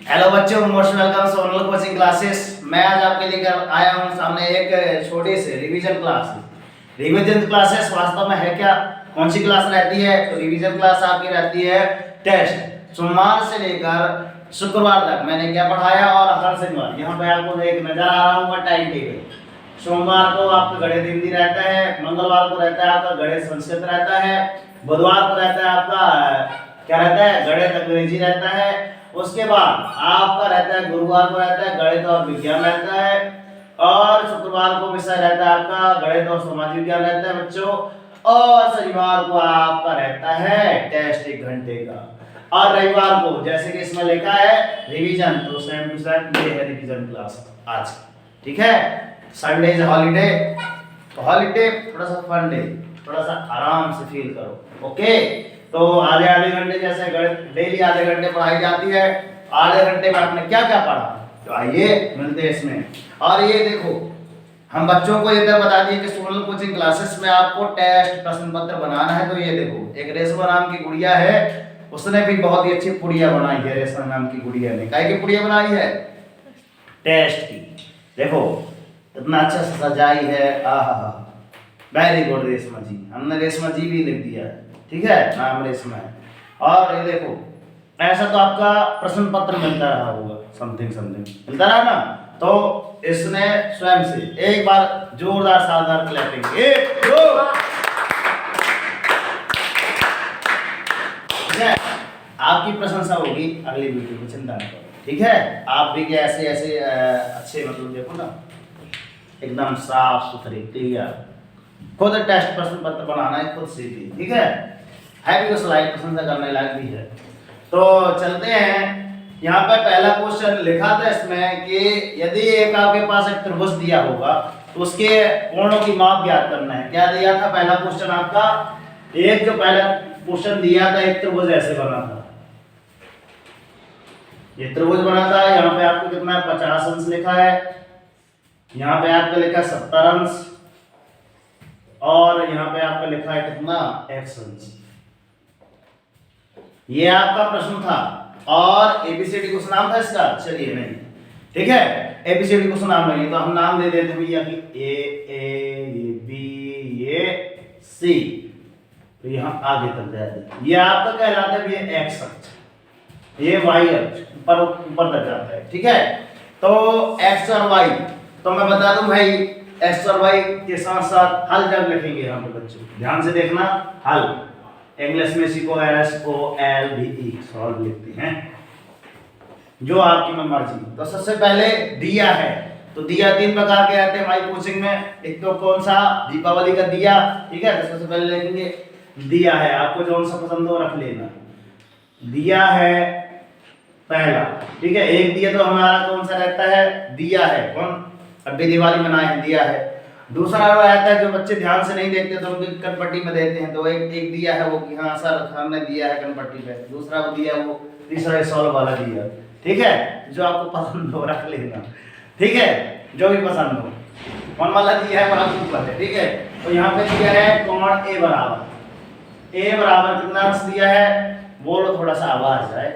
Hello बच्चों, most welcome Sonal coaching classes. मैं आज आपके लेकर आया हूँ सामने एक छोटे से रिवीजन क्लास। रिवीजन क्लासेस वास्तव में है क्या, कौन सी क्लास रहती है? तो रिवीजन क्लास आपकी रहती है टेस्ट। सोमवार से लेकर शुक्रवार तक मैंने क्या पढ़ाया और हर शनिवार यहाँ पे आपको एक नजर आ रहा होगा टाइम टेबल। सोमवार को आपका गणित हिंदी रहता है, मंगलवार को रहता है आपका गणित संस्कृत रहता है, बुधवार को रहता है आपका क्या रहता है, गणित अंग्रेजी रहता है। उसके बाद आपका रहता है गुरुवार को रहता है गणित और विज्ञान रहता है, और शुक्रवार को विषय रहता है आपका गणित और समाज विज्ञान रहता है बच्चों, और शनिवार को आपका रहता है टेस्ट 1 घंटे का, और रविवार को जैसे कि इसमें लिखा है रिवीजन, तो सेम टू सेम ये है रिवीजन क्लास आज। ठीक है, संडे इज हॉलीडे, तो हॉलीडे थोड़ा सा फन डे, थोड़ा सा आराम से फील करो। ओके, तो आधे आधे घंटे जैसे डेली आधे घंटे पढ़ाई जाती है। आधे घंटे में आपने क्या क्या पढ़ा, तो आइए मिलते हैं इसमें। और ये देखो, हम बच्चों को ये तो बता दिए कि सोनल कोचिंग क्लासेस में आपको टेस्ट प्रश्न पत्र बनाना है। तो ये देखो, एक रेशमा नाम की गुड़िया है, उसने भी बहुत ही अच्छी पुड़िया बनाई है। रेशमा नाम की गुड़िया ने काहे की पुड़िया बनाई है? टेस्ट की। देखो कितना अच्छा सजाई है, आहा, वेरी गुड रेशमा जी, हमने रेशमा जी भी लिख दिया है। ठीक है, नाम रेशमा है। और ये देखो, ऐसा तो आपका प्रश्न पत्र मिलता रहा होगा, समथिंग समथिंग मिलता रहा ना। तो इसने स्वयं से एक बार जोरदार शानदार क्लैपिंग, 1 2। ठीक है, आपकी प्रशंसा होगी अगली वीडियो में, चिंता न करो। ठीक है, आप भी क्या ऐसे ऐसे अच्छे मतलब देखो ना, एकदम साफ सुथरे क्लियर, खुद टेस्ट प्रश्न पत्र बनाना है, खुद सीखिए। ठीक है भी, उस लाइक प्रशंसा करने लायक भी है। तो चलते हैं, यहाँ पर पहला क्वेश्चन लिखा था इसमें कि यदि एक आपके पास एक त्रिभुज दिया होगा तो उसके कोणों की माप ज्ञात करना है। क्या दिया था पहला क्वेश्चन आपका? एक जो पहला क्वेश्चन दिया था, एक त्रिभुज ऐसे बना था, ये त्रिभुज बना था। यहाँ पे आपको कितना 50 अंश लिखा है, यहाँ पे आपका लिखा 70 अंश, और यहाँ पे आपका लिखा है कितना x अंश। ये आपका प्रश्न था, और एबीसीडी कुछ नाम था इसका, चलिए नहीं, ठीक है, एबीसीडी कुछ नाम नहीं, तो हम नाम दे देते भैया कि ए बी ये सी, तो यहाँ आगे तक जाए। ये आपका कहलाता है ये x अक्ष, ये y अक्ष ऊपर तक जाता है। ठीक है, तो x और y, तो मैं बता दूं भाई, x और y के साथ साथ हल जब लिखेंगे यहाँ पे बच्चों, ध्यान से देखना, हल इंग्लिश में सीखो SOLVE, सॉल्व लिखते हैं, जो आपकी मन मर्जी। तो सबसे पहले दिया है, तो दिया 3 प्रकार के आते हैं माई कोचिंग में। एक तो कौन सा, दीपावली का दिया। ठीक है, तो सबसे पहले लिखेंगे दिया है, आपको जो सा पसंद हो रख लेना। दिया है पहला, ठीक है। एक दिया तो हमारा कौन सा रहता है, दिया है, कौन अभी दिवाली मनाए हैं, दिया है। दूसरा रहता है जो बच्चे ध्यान से नहीं देखते तो उनकी कनपट्टी में देते हैं, तो एक दिया है वो कि हाँ सर हमने दिया है कनपट्टी पे, दूसरा वो दिया वो, तीसरा सॉल्व वाला दिया। ठीक है, जो आपको पसंद हो रख लेना। ठीक है, जो भी पसंद हो, कौन वाला दिया है बड़ा ऊपर है। ठीक है, तो यहाँ पे दिया है कोण ए बराबर कितना अंश दिया है, बोलो थोड़ा सा आवाज आए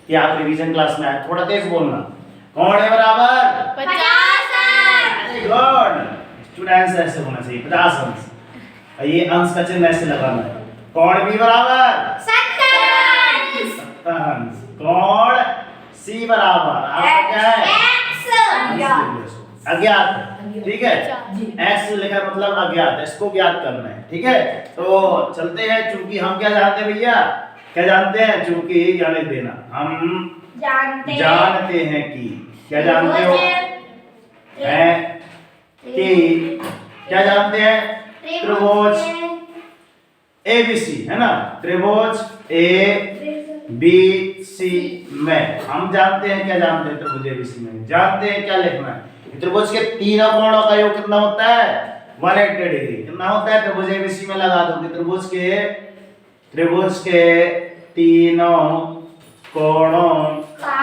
कि आप रिवीजन क्लास में आए, थोड़ा तेज बोलना। कोण ए बराबर 50 गुड, स्टूडेंट्स ऐसे होना चाहिए 50 अंश। ये अंश का चिन्ह ऐसे लगाना है। कोण बी बराबर 70 अंश। कोण सी बराबर आपका क्या है, अज्ञात है। ठीक है, x लिखा मतलब अज्ञात है, इसको ज्ञात करना है। ठीक है, तो चलते हैं, चूंकि हम क्या जानते हैं भैया, क्या जानते हैं, चूंकि या लिख देना, हम जानते हैं कि, क्या जानते हो है कि, क्या जानते हैं, त्रिभुज एबीसी है ना, त्रिभुज एबीसी में हम जानते हैं, क्या जानते हैं, त्रिभुज एबीसी में जानते हैं क्या लिखना है, त्रिभुज के तीनों कोणों का योग कितना होता है 180 डिग्री। कितना होता है, त्रिभुज एबीसी में लगा दो, त्रिभुज के तीनों कोणों का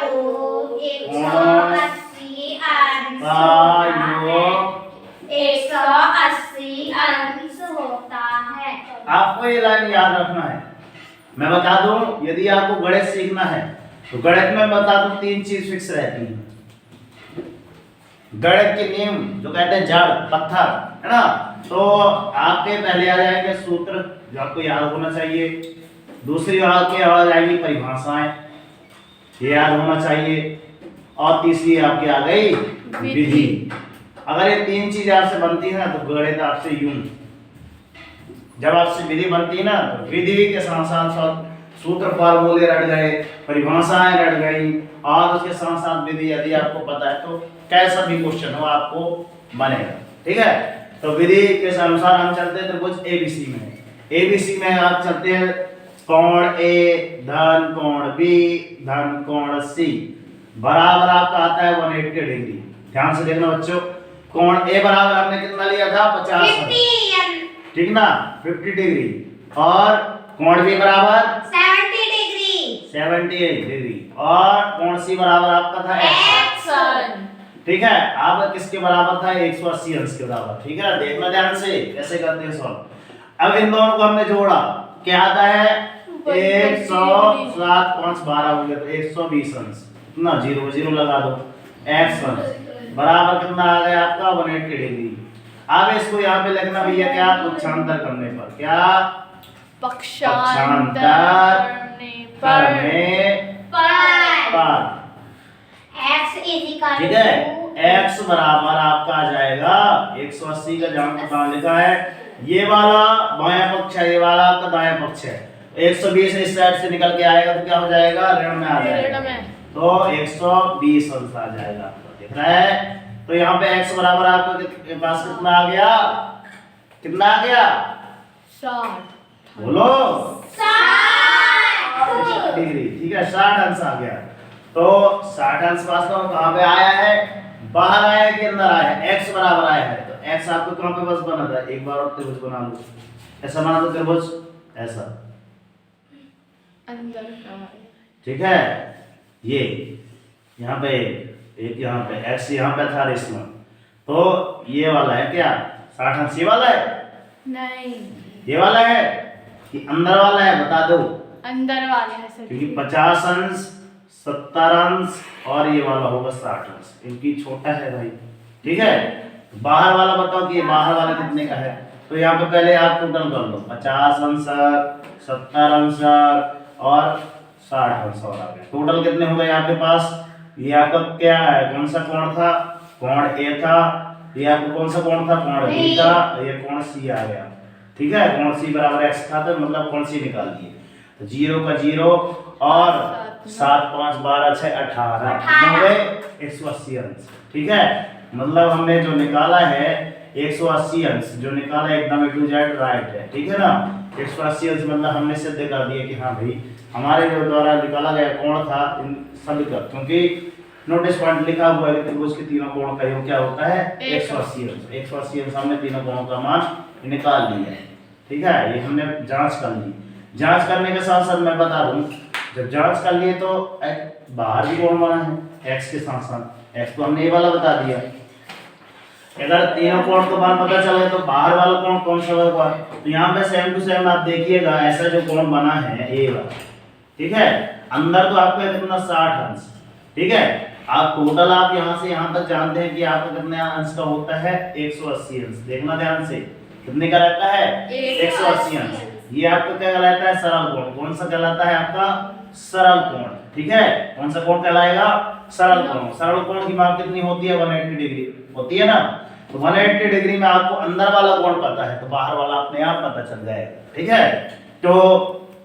योग 180 अंश होता है। आपको ये लाइन याद रखना है। मैं बता दूं, यदि आपको गणित सीखना है तो गणित में बता दो 3 चीज फिक्स रहती है। गणित के नियम जो कहते हैं जड़ पत्थर, है ना, तो आपके पहले आ जाएंगे सूत्र जो आपको याद होना चाहिए। दूसरी आपके आ जाएंगी परिभाषाएं, ये याद होना चाहिए। और तीसरी आपकी आ गई विधि। अगर ये 3 चीज आपसे बनती है ना तो गणित आपसे यूं, जब आपसे विधि बनती है ना तो विधि के साथ साथ सूत्र फार्मूले रट गए, परिभाषाएं रट गई, और उसके साथ साथ विधि यदि आपको पता है तो कैसा भी क्वेश्चन हो आपको बनेगा। ठीक है, तो विधि के अनुसार हम चलते हैं त्रिभुज एबीसी में। एबीसी में आप चलते हैं कोण ए धन कोण बी धन कोण सी बराबर आपका आता है 180 डिग्री। ध्यान से देखना बच्चों, कोण ए बराबर हमने कितना लिया था 50, ठीक ना, 50 डिग्री, और कोण बी बराबर 78 डिग्री, और कोण सी बराबर आपका था x। ठीक है, आप किसके बराबर था 180 अंश के बराबर। ठीक है, देखना ध्यान से कैसे करते हैं सॉल्व। अब इन दोनों को हमने जोड़ा, क्या आता है 107 5 12 हो गया तो 120 अंश, कितना 0 0 लगा दो, x अंश बराबर कितना आ गया आपका 180 डिग्री। अब इसको यहाँ पे लिखना भैया क्या, पक्षांतर करने पर, क्या पक्षांतर करने पर, ठीक है, x बराबर आपका आ जाएगा 180 का जहां पता लिखा है, ये वाला बायां पक्ष है, ये वाला आपका दायां पक्ष है, 120 इस साइड से निकल के आएगा तो क्या हो जाएगा, ऋण में आ जाएगा, तो 120 अंश आ जाएगा आपको, दिख रहा है। तो यहाँ पे x बराबर आपके पास कितना आ गया, कितना आ गया 60, बोलो 60 डिग्री। ठीक है, 60 अंश आ गया। तो 60 अंश वास्तव में कहाँ पे आया है, बाहर आया है कि अंदर आया है, x बराबर आया है, तो x आपको कहाँ पे बस बना था, एक बार और त्रिभुज बना लो, ऐसा बना दो त्रिभुज, ऐसा अंदर का, ठीक है, ये यहाँ पे एक, यहाँ पे x यहाँ पे था इसमें, तो ये वाला है क्या 60 अंश, ये वाला है नहीं, ये वाला है कि अंदर वाला है, बता दो, अंदर वाले है सर, क्योंकि 50 अंश 70 अंश और ये वाला होगा 60 अंश, इनकी छोटा है भाई। ठीक है, तो बाहर वाला बताओ कि बाहर वाला कितने का है, तो यहाँ पे पहले आप टोटल कर लो, 50 अंश 70 अंश और 60 अंश और आ गए, टोटल कितने हो गए आपके पास। ये आपका क्या है, कौन सा कोण था, कोण ए था, ये आपको कौन सा कोण था, कोण बी था, ये कोण सी आ गया। ठीक है, कोण सी बराबर x था, तो मतलब कोण सी निकाल दिए, तो 0 का 0 और 7 5 12 6 18 कितने हो गए 180 अंश। ठीक है, मतलब हमने जो निकाला है 180 अंश, जो निकाला एकदम ए टू जेड राइट है। ठीक है ना, 180 अंश मतलब हमने सिद्ध कर दिया कि हाँ भाई हमारे जो द्वारा निकाला गया कोण था इन सभी का, क्योंकि नोटिस पॉइंट लिखा हुआ है त्रिभुज के तीनों कोणों का योग क्या होता है 180 अंश। 180 अंश हमने तीनों कोणों का मान निकाल लिया है। ठीक है, ये हमने जांच कर ली। जांच करने के साथ साथ मैं बता दूं, जब जांच कर लिए तो बाहर भी कोण बना है x के साथ साथ, x को हमने ये वाला बता दिया। अगर तीनों कोण का मान पता चले तो बाहर वाला कोण कौन सा होगा, तो यहाँ पे सेम टू सेम आप देखिएगा, ऐसा जो कोण बना है ये वाला, ठीक है, अंदर तो आपका कितना 60 अंश। ठीक है, आप टोटल आप यहाँ से यहाँ तक जानते हैं कि आपका कितने अंश का होता है 180 अंश। देखना ध्यान से, कितने का रहता है 180 अंश। ये आपका क्या कहलाता है सरल कोण। कौन सा कहलाता है आपका सरल कोण। ठीक है, कौन सा कोण कहलाएगा सरल कोण। सरल कोण की माप कितनी होती है 180 डिग्री होती है ना, तो 180 डिग्री में आपको अंदर वाला कोण पता है तो बाहर वाला अपने आप पता चल जाएगा। ठीक है, तो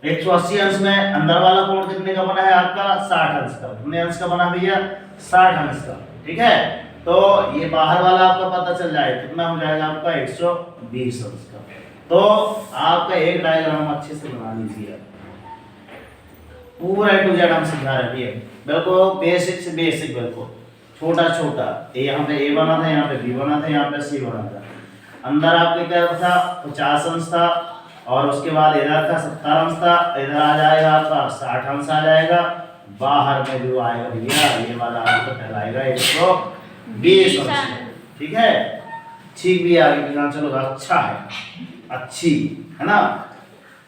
180 अंश में अंदर वाला कोण कितने का बना है आपका 60 अंश का। कितने अंश का बना भैया 60 अंश का। ठीक है, तो ये बाहर वाला आपका पता चल जाए कितना हो जाएगा आपका 120 अंश का। तो आपका एक डायग्राम अच्छे से बना लीजिए, पूरा ए टू जेड हम समझा रहे हैं, बिल्कुल बेसिक से बेसिक, बिल्कुल छोटा छोटा। यहाँ पे ए बना था, यहाँ पे बी बना था, यहाँ पे सी बना था। अंदर आपके क्या था 50 अंश था, और उसके बाद इधर था 70 अंश था, इधर आ जाएगा आपका 60 अंश आ जाएगा। बाहर में जो आएगा भैया ये वाला आपको कहलाएगा 120 अंश। ठीक है, ठीक भी आ गई, चलो अच्छा है, अच्छी है ना,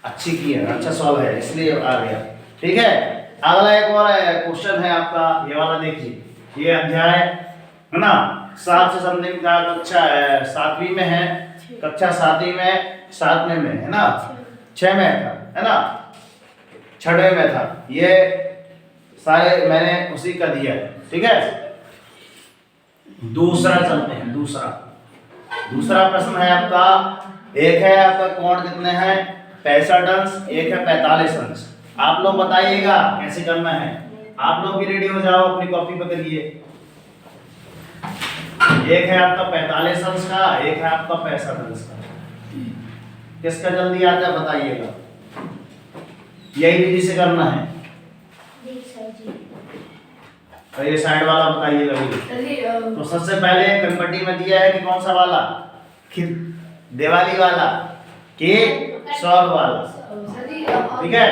अच्छी की है, अच्छा सवाल है इसलिए आ गया। ठीक है, अगला एक और क्वेश्चन है आपका, ये वाला देखिए। ये अध्याय है ना 7 से समथिंग का, कक्षा 7वीं में है, कक्षा 7वीं में 7वें में है ना, 6 में था है ना, 6वें में था। ये सारे मैंने उसी का दिया है, ठीक है। दूसरा चलते हैं, दूसरा प्रश्न है आपका। एक है आपका कोण कितने हैं 65 अंश, एक है 45 अंश। आप लोग बताइएगा कैसे करना है। आप लोग भी रेडी हो जाओ, अपनी कॉपी पर करिए। एक है आपका 45 अंश का, एक है आपका 65 अंश का। किसका जल्दी आता है बताइएगा। यही विधि से करना है। तो ये साइड वाला बताइएगा भी। तो सबसे पहले कंपटी में दिया है कि कौन सा वाला, दिवाली वाला कि सौर वाला, ठीक है,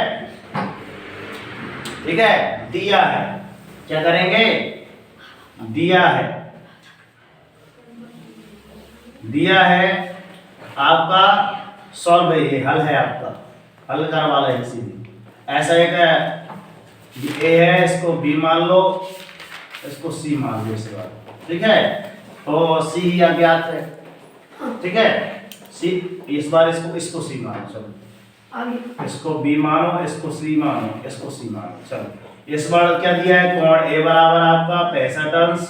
ठीक है। दिया है, क्या करेंगे, दिया है आपका सॉल्व है, ये हल है आपका, हल करने वाला है सीधी। ऐसा एक है, ए है, इसको बी मान लो, इसको सी मान लो, इसके बाद ठीक है। तो सी अज्ञात है, ठीक है, सी इस बार इसको सी मानो, चलो इसको बी मानो, इसको सी मानो, इसको सी मानो। चलो इस बार क्या दिया है, कोण ए बराबर आपका 65 अंश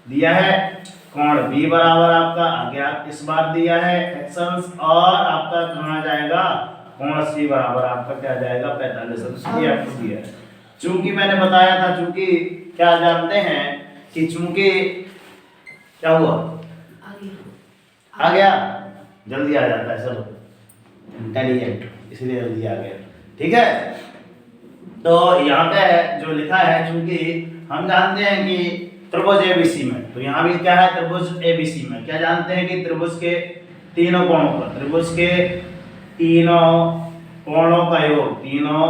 दिया है, कोण बी बराबर आपका अज्ञात इस बार दिया है x अंश, और आपका कहाँ जाएगा, कोण सी बराबर आपका क्या जाएगा 45 अंश, ये आपको दिया है। चूंकि मैंने बताया था, चूंकि क्या जानते हैं कि चूंकि क्या हुआ, आ गया, जल्दी आ जाता है, चलो इंटेलिजेंट, इसलिए जल्दी आ गया, ठीक है। तो यहाँ पे जो लिखा है, चूंकि हम जानते हैं कि त्रिभुज एबीसी में, तो यहाँ भी क्या है, त्रिभुज एबीसी में क्या जानते हैं कि त्रिभुज के तीनों कोणों का, त्रिभुज के तीनों कोणों का योग, तीनों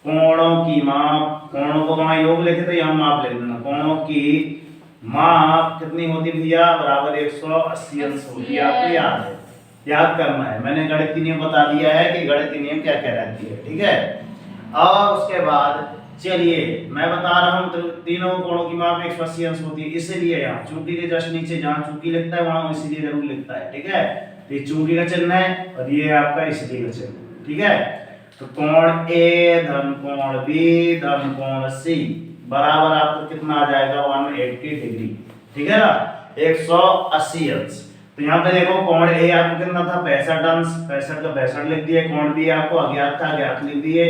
कोणों की माप, कोणों को वहां योग लिखे तो यहाँ माप लिख देना, कोणों की माप कितनी होती भैया, बराबर 180 अंश होती है। आपको याद है, याद करना है, मैंने गणितीय नियम बता दिया है कि गणितीय नियम क्या क्या रहती है, ठीक है। और उसके बाद चलिए मैं बता रहा हूँ, तीनों कोणों की माप 180 अंश होती है, इसलिए यहाँ चूंकि के जस्ट नीचे जहाँ चूंकि लिखता है वहां इसलिए जरूर लिखता है, ठीक है। तो ये चूंकि का चिन्ह है और ये आपका इसलिए का चिन्ह, ठीक है। तो कोण ए धन कोण बी धन कोण सी बराबर आपको कितना आ जाएगा 180 डिग्री, ठीक है ना, 180 अंश। तो यहाँ पे देखो कोण ए आपको कितना था 65 अंश, 65 का 62 लिख दिए, कोण बी आपको अज्ञात था, अज्ञात लिख दिए,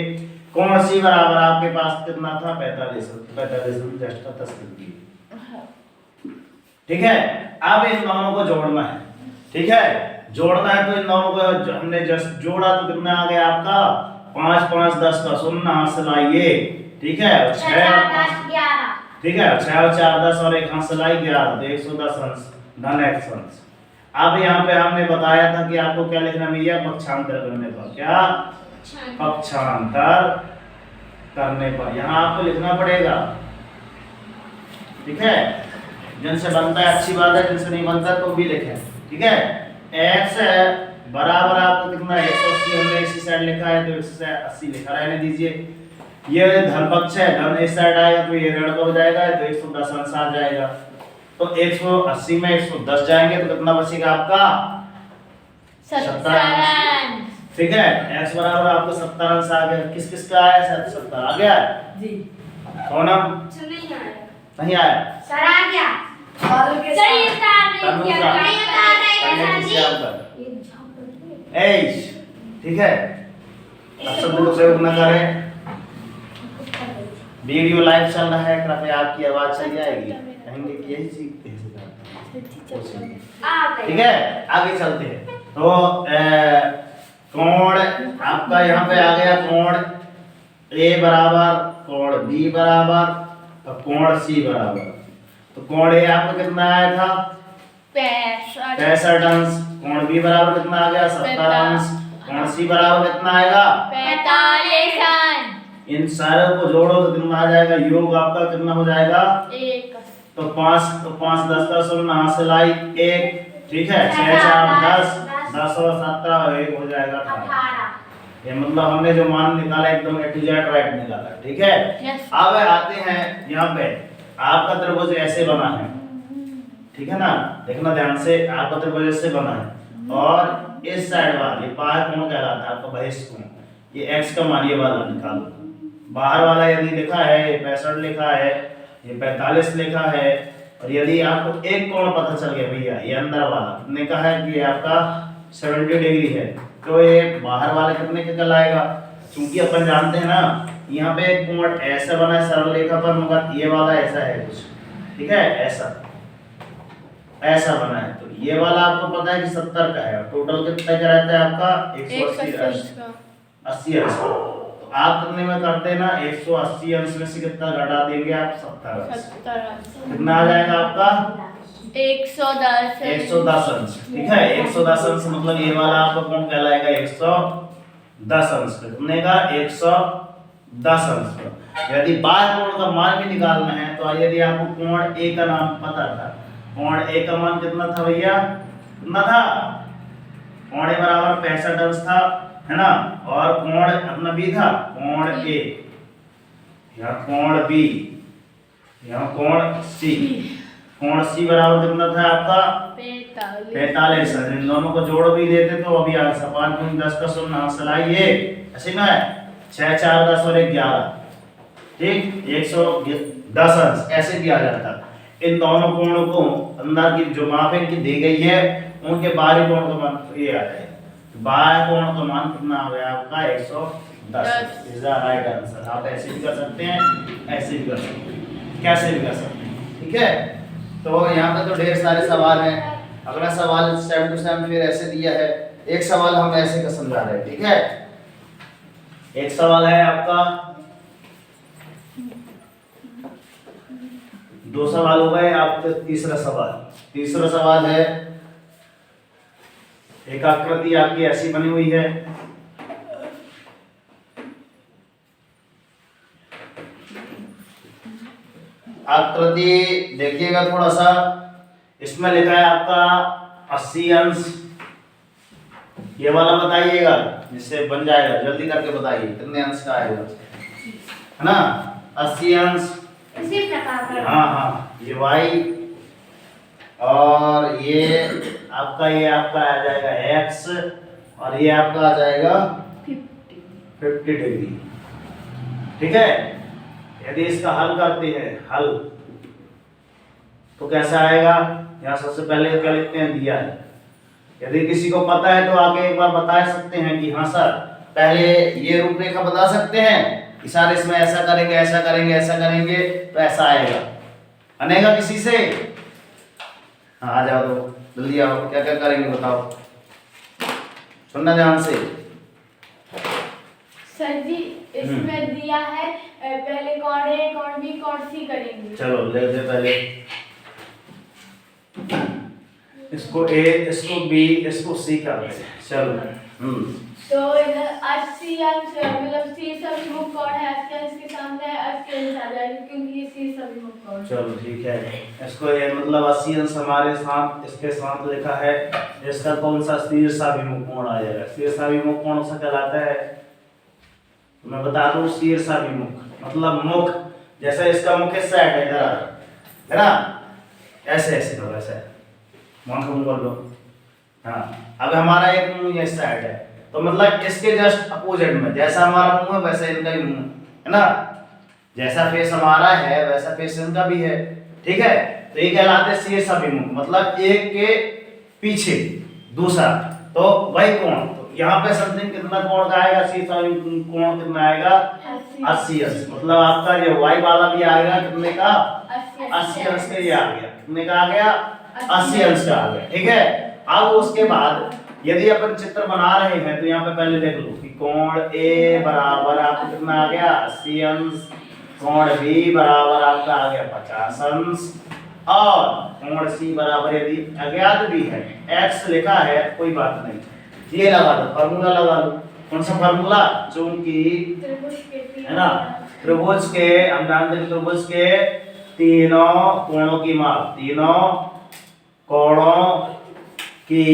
कोण सी बराबर आपके पास कितना था 45 जस्ट का 10 लिख दिए, ठीक है। अब इन दोनों को जोड़ना है, ठीक है, जोड़ना है। तो इन दोनों को हमने जस्ट जोड़ा तो कितना आ गया आपका 5 5 10 का शून्य हाथ से लाइए, ठीक है, 6 ठीक है, 6 और 4 10 और 1 हाथ से लाई 11, तो 110 अंश धन x अंश। अब यहाँ पे हमने बताया था कि आपको क्या लिखना भैया, पक्षांतर करने पर, क्या पक्षांतर करने पर यहाँ आपको लिखना पड़ेगा, ठीक है। जिनसे बनता है अच्छी बात है, जिनसे नहीं बनता तो भी लिखें, ठीक है। x बराबर आपको कितना 180, हमने इसी साइड लिखा है तो 180 लिखा रहने दीजिए। ये धन पक्ष है, धन इस साइड आएगा तो ये ऋण का हो जाएगा, तो 110 अंश आ जाएगा। तो 180 में 110 जाएंगे तो कितना बचेगा आपका 70 अंश, ठीक है। x बराबर आपको 70 अंश आ गया। किस किस का आया, 70 आ गया जी। कौन नहीं आया, सर आ गया, और के ठीक है। अब शब्द को प्रयोग न करें, वीडियो लाइव चल रहा है, कृपया आपकी आवाज चली जाएगी, कहेंगे कि यही सीखते हैं, ठीक है। आगे चलते हैं। तो कोण आपका यहाँ पे आ गया, कोण ए बराबर कोण बी बराबर और कोण सी बराबर। तो कोण ए आपका कितना आया था 65 अंश, कोण बी बराबर कितना आ गया 70 अंश, कोण सी बराबर कितना आएगा 45 अंश। इन सारों को जोड़ो तो कितना आ जाएगा, योग आपका कितना हो जाएगा 1। तो 5 10 का शून्य हाथ से लाई 1, ठीक है। 6 4 10 10 और 17 1 हो जाएगा 18, ये मतलब हमने जो मान निकाला एकदम ए टू जेड राइट निकाला, ठीक है। Yes. अब आते हैं यहाँ पे, आपका त्रिभुज ऐसे बना है, ठीक है ना, देखना ध्यान से, आपका त्रिभुज ऐसे बना है और इस साइड वाला ये बाह्य कोण कहलाता है आपका बहिष्ठ कोण, ये x का मान ये वाला निकालो। बाहर वाला यदि लिखा है ये 65 लिखा है, ये 45 लिखा है, और यदि आपको एक कोण पता चल गया भैया ये अंदर वाला कितने का है कि ये आपका 70 डिग्री है, तो ये बाहर वाला कितने का कहलाएगा। क्योंकि अपन जानते हैं ना यहाँ पे एक कोण ऐसा बना है सरल रेखा पर, मगर ये वाला ऐसा है कुछ, ठीक है, ऐसा बना है, तो ये वाला आपको पता है कि 70 का है, टोटल कितना का रहता है आपका 180 अंश। तो आप कितने में करते हैं ना 180 अंश में से कितना घटा देंगे आप 70 अंश, कितना आ जाएगा आपका 110 अंश, ठीक है। 110 अंश मतलब ये वाला आपका कोण कहलाएगा 110 अंश, कितने का 110 अंश का। यदि बाह्य कोण का मान भी निकालना है तो यदि आपको कोण ए का नाम पता था, कोण ए का मान कितना था भैया, कितना था, कोण ए बराबर 65 अंश था, है ना, और कोण अपना बी था, कोण ए, यहाँ कोण बी, यहाँ कोण सी, कोण सी बराबर कितना था आपका 45। इन दोनों को जोड़ भी देते तो अभी आगे 5 का शून्य हासिल आइए, ऐसे में 6 4 10 और 11, ठीक, 110 अंश ऐसे दिया जाता। इन दोनों कोणों को अंदर की जो माप इनकी दी गई है उनके बाहरी कोण का मान ये आ जाएगा, बाह्य कोण का मान कितना आ गया आपका 110 इज द राइट आंसर। आप ऐसे भी कर सकते हैं, ऐसे भी कर सकते हैं, कैसे भी कर सकते हैं, ठीक है। तो यहाँ पे तो ढेर सारे सवाल हैं, अगला सवाल 7 to 7 फिर ऐसे दिया है, एक सवाल हम ऐसे का समझा रहे हैं, ठीक है। एक सवाल है आपका, 2 सवाल हो गए, आपका तीसरा सवाल है, एक आकृति आपकी ऐसी बनी हुई है, आकृति देखिएगा थोड़ा सा, इसमें लिखा है आपका 80 अंश, ये वाला बताइएगा जिससे बन जाएगा, जल्दी करके बताइए कितने अंश का आएगा, है ना, 80 अंश इसी प्रकार का। हाँ, ये y और ये आपका आ जाएगा x और ये आपका आ जाएगा 50 डिग्री, ठीक है। यदि इसका हल करते हैं हल तो कैसा आएगा, यहाँ सबसे पहले क्या लिखते हैं दिया है, यदि किसी को पता है तो आगे एक बार बता सकते हैं कि हाँ सर पहले ये रूपरेखा बता सकते हैं कि सर इसमें ऐसा करेंगे ऐसा करेंगे ऐसा करेंगे तो ऐसा आएगा, आनेगा किसी से, हाँ आ जाओ तो जल्दी आओ, क्या क्या करेंगे बताओ, सुनना ध्यान से। सर जी इसमें दिया है पहले कोण ए कोण बी कोण सी करेंगे। चलो ले दे पहले इसको ए इसको बी इसको सी कर दे, चलो। तो इधर 80 अंश मतलब सी सभिमुख कोण है, 80 अंश के सामने 80 अंश आ जाएगा क्योंकि ये सी सभिमुख कोण। चलो ठीक है, इसको ये मतलब 80 अंश हमारे साथ इसके साथ लिखा है, इसका कौन सा शीर्षाभिमुख कोण आ जाएगा, शीर्षाभिमुख कोण सा कहलाता है, तो मैं बता दूं शीर्षाभिमुख मतलब मुख, जैसे इसका मुख इस साइड है इधर, है ना, ऐसे ऐसे करो, ऐसे मुंह को कर लो, हाँ। अब हमारा एक मुंह इस साइड है, तो मतलब इसके जस्ट अपोजिट में, जैसा हमारा मुंह है वैसा इनका भी मुंह है ना, जैसा फेस हमारा है वैसा फेस इनका भी है, ठीक है। तो ये कहलाते हैं शीर्षाभिमुख, मतलब एक के पीछे दूसरा, तो वही कोण, तो यहाँ पे समथिंग कितना कोण का आएगा, शीर्षाभिमुख कोण कितना आएगा 80 अंश, मतलब आपका ये y वाला भी आएगा कितने का 80 अंश का, ये आ गया कितने का आ गया 80 अंश का आ गया, ठीक है। अब उसके बाद यदि अपन चित्र बना रहे हैं तो यहाँ पे पहले देख लो कि कोण A बराबर आपको कितना आ गया 80 अंश, कोण B बराबर आपका आ गया 50 अंश, और कोण C बराबर यदि अज्ञात भी है x लिखा है कोई बात नहीं, ये लगा दो फार्मूला लगा लो, कौन सा फार्मूला, चूंकि है ना त्रिभुज के, हम जानते हैं त्रिभुज के तीनों कोणों की माप, तीनों कोणों की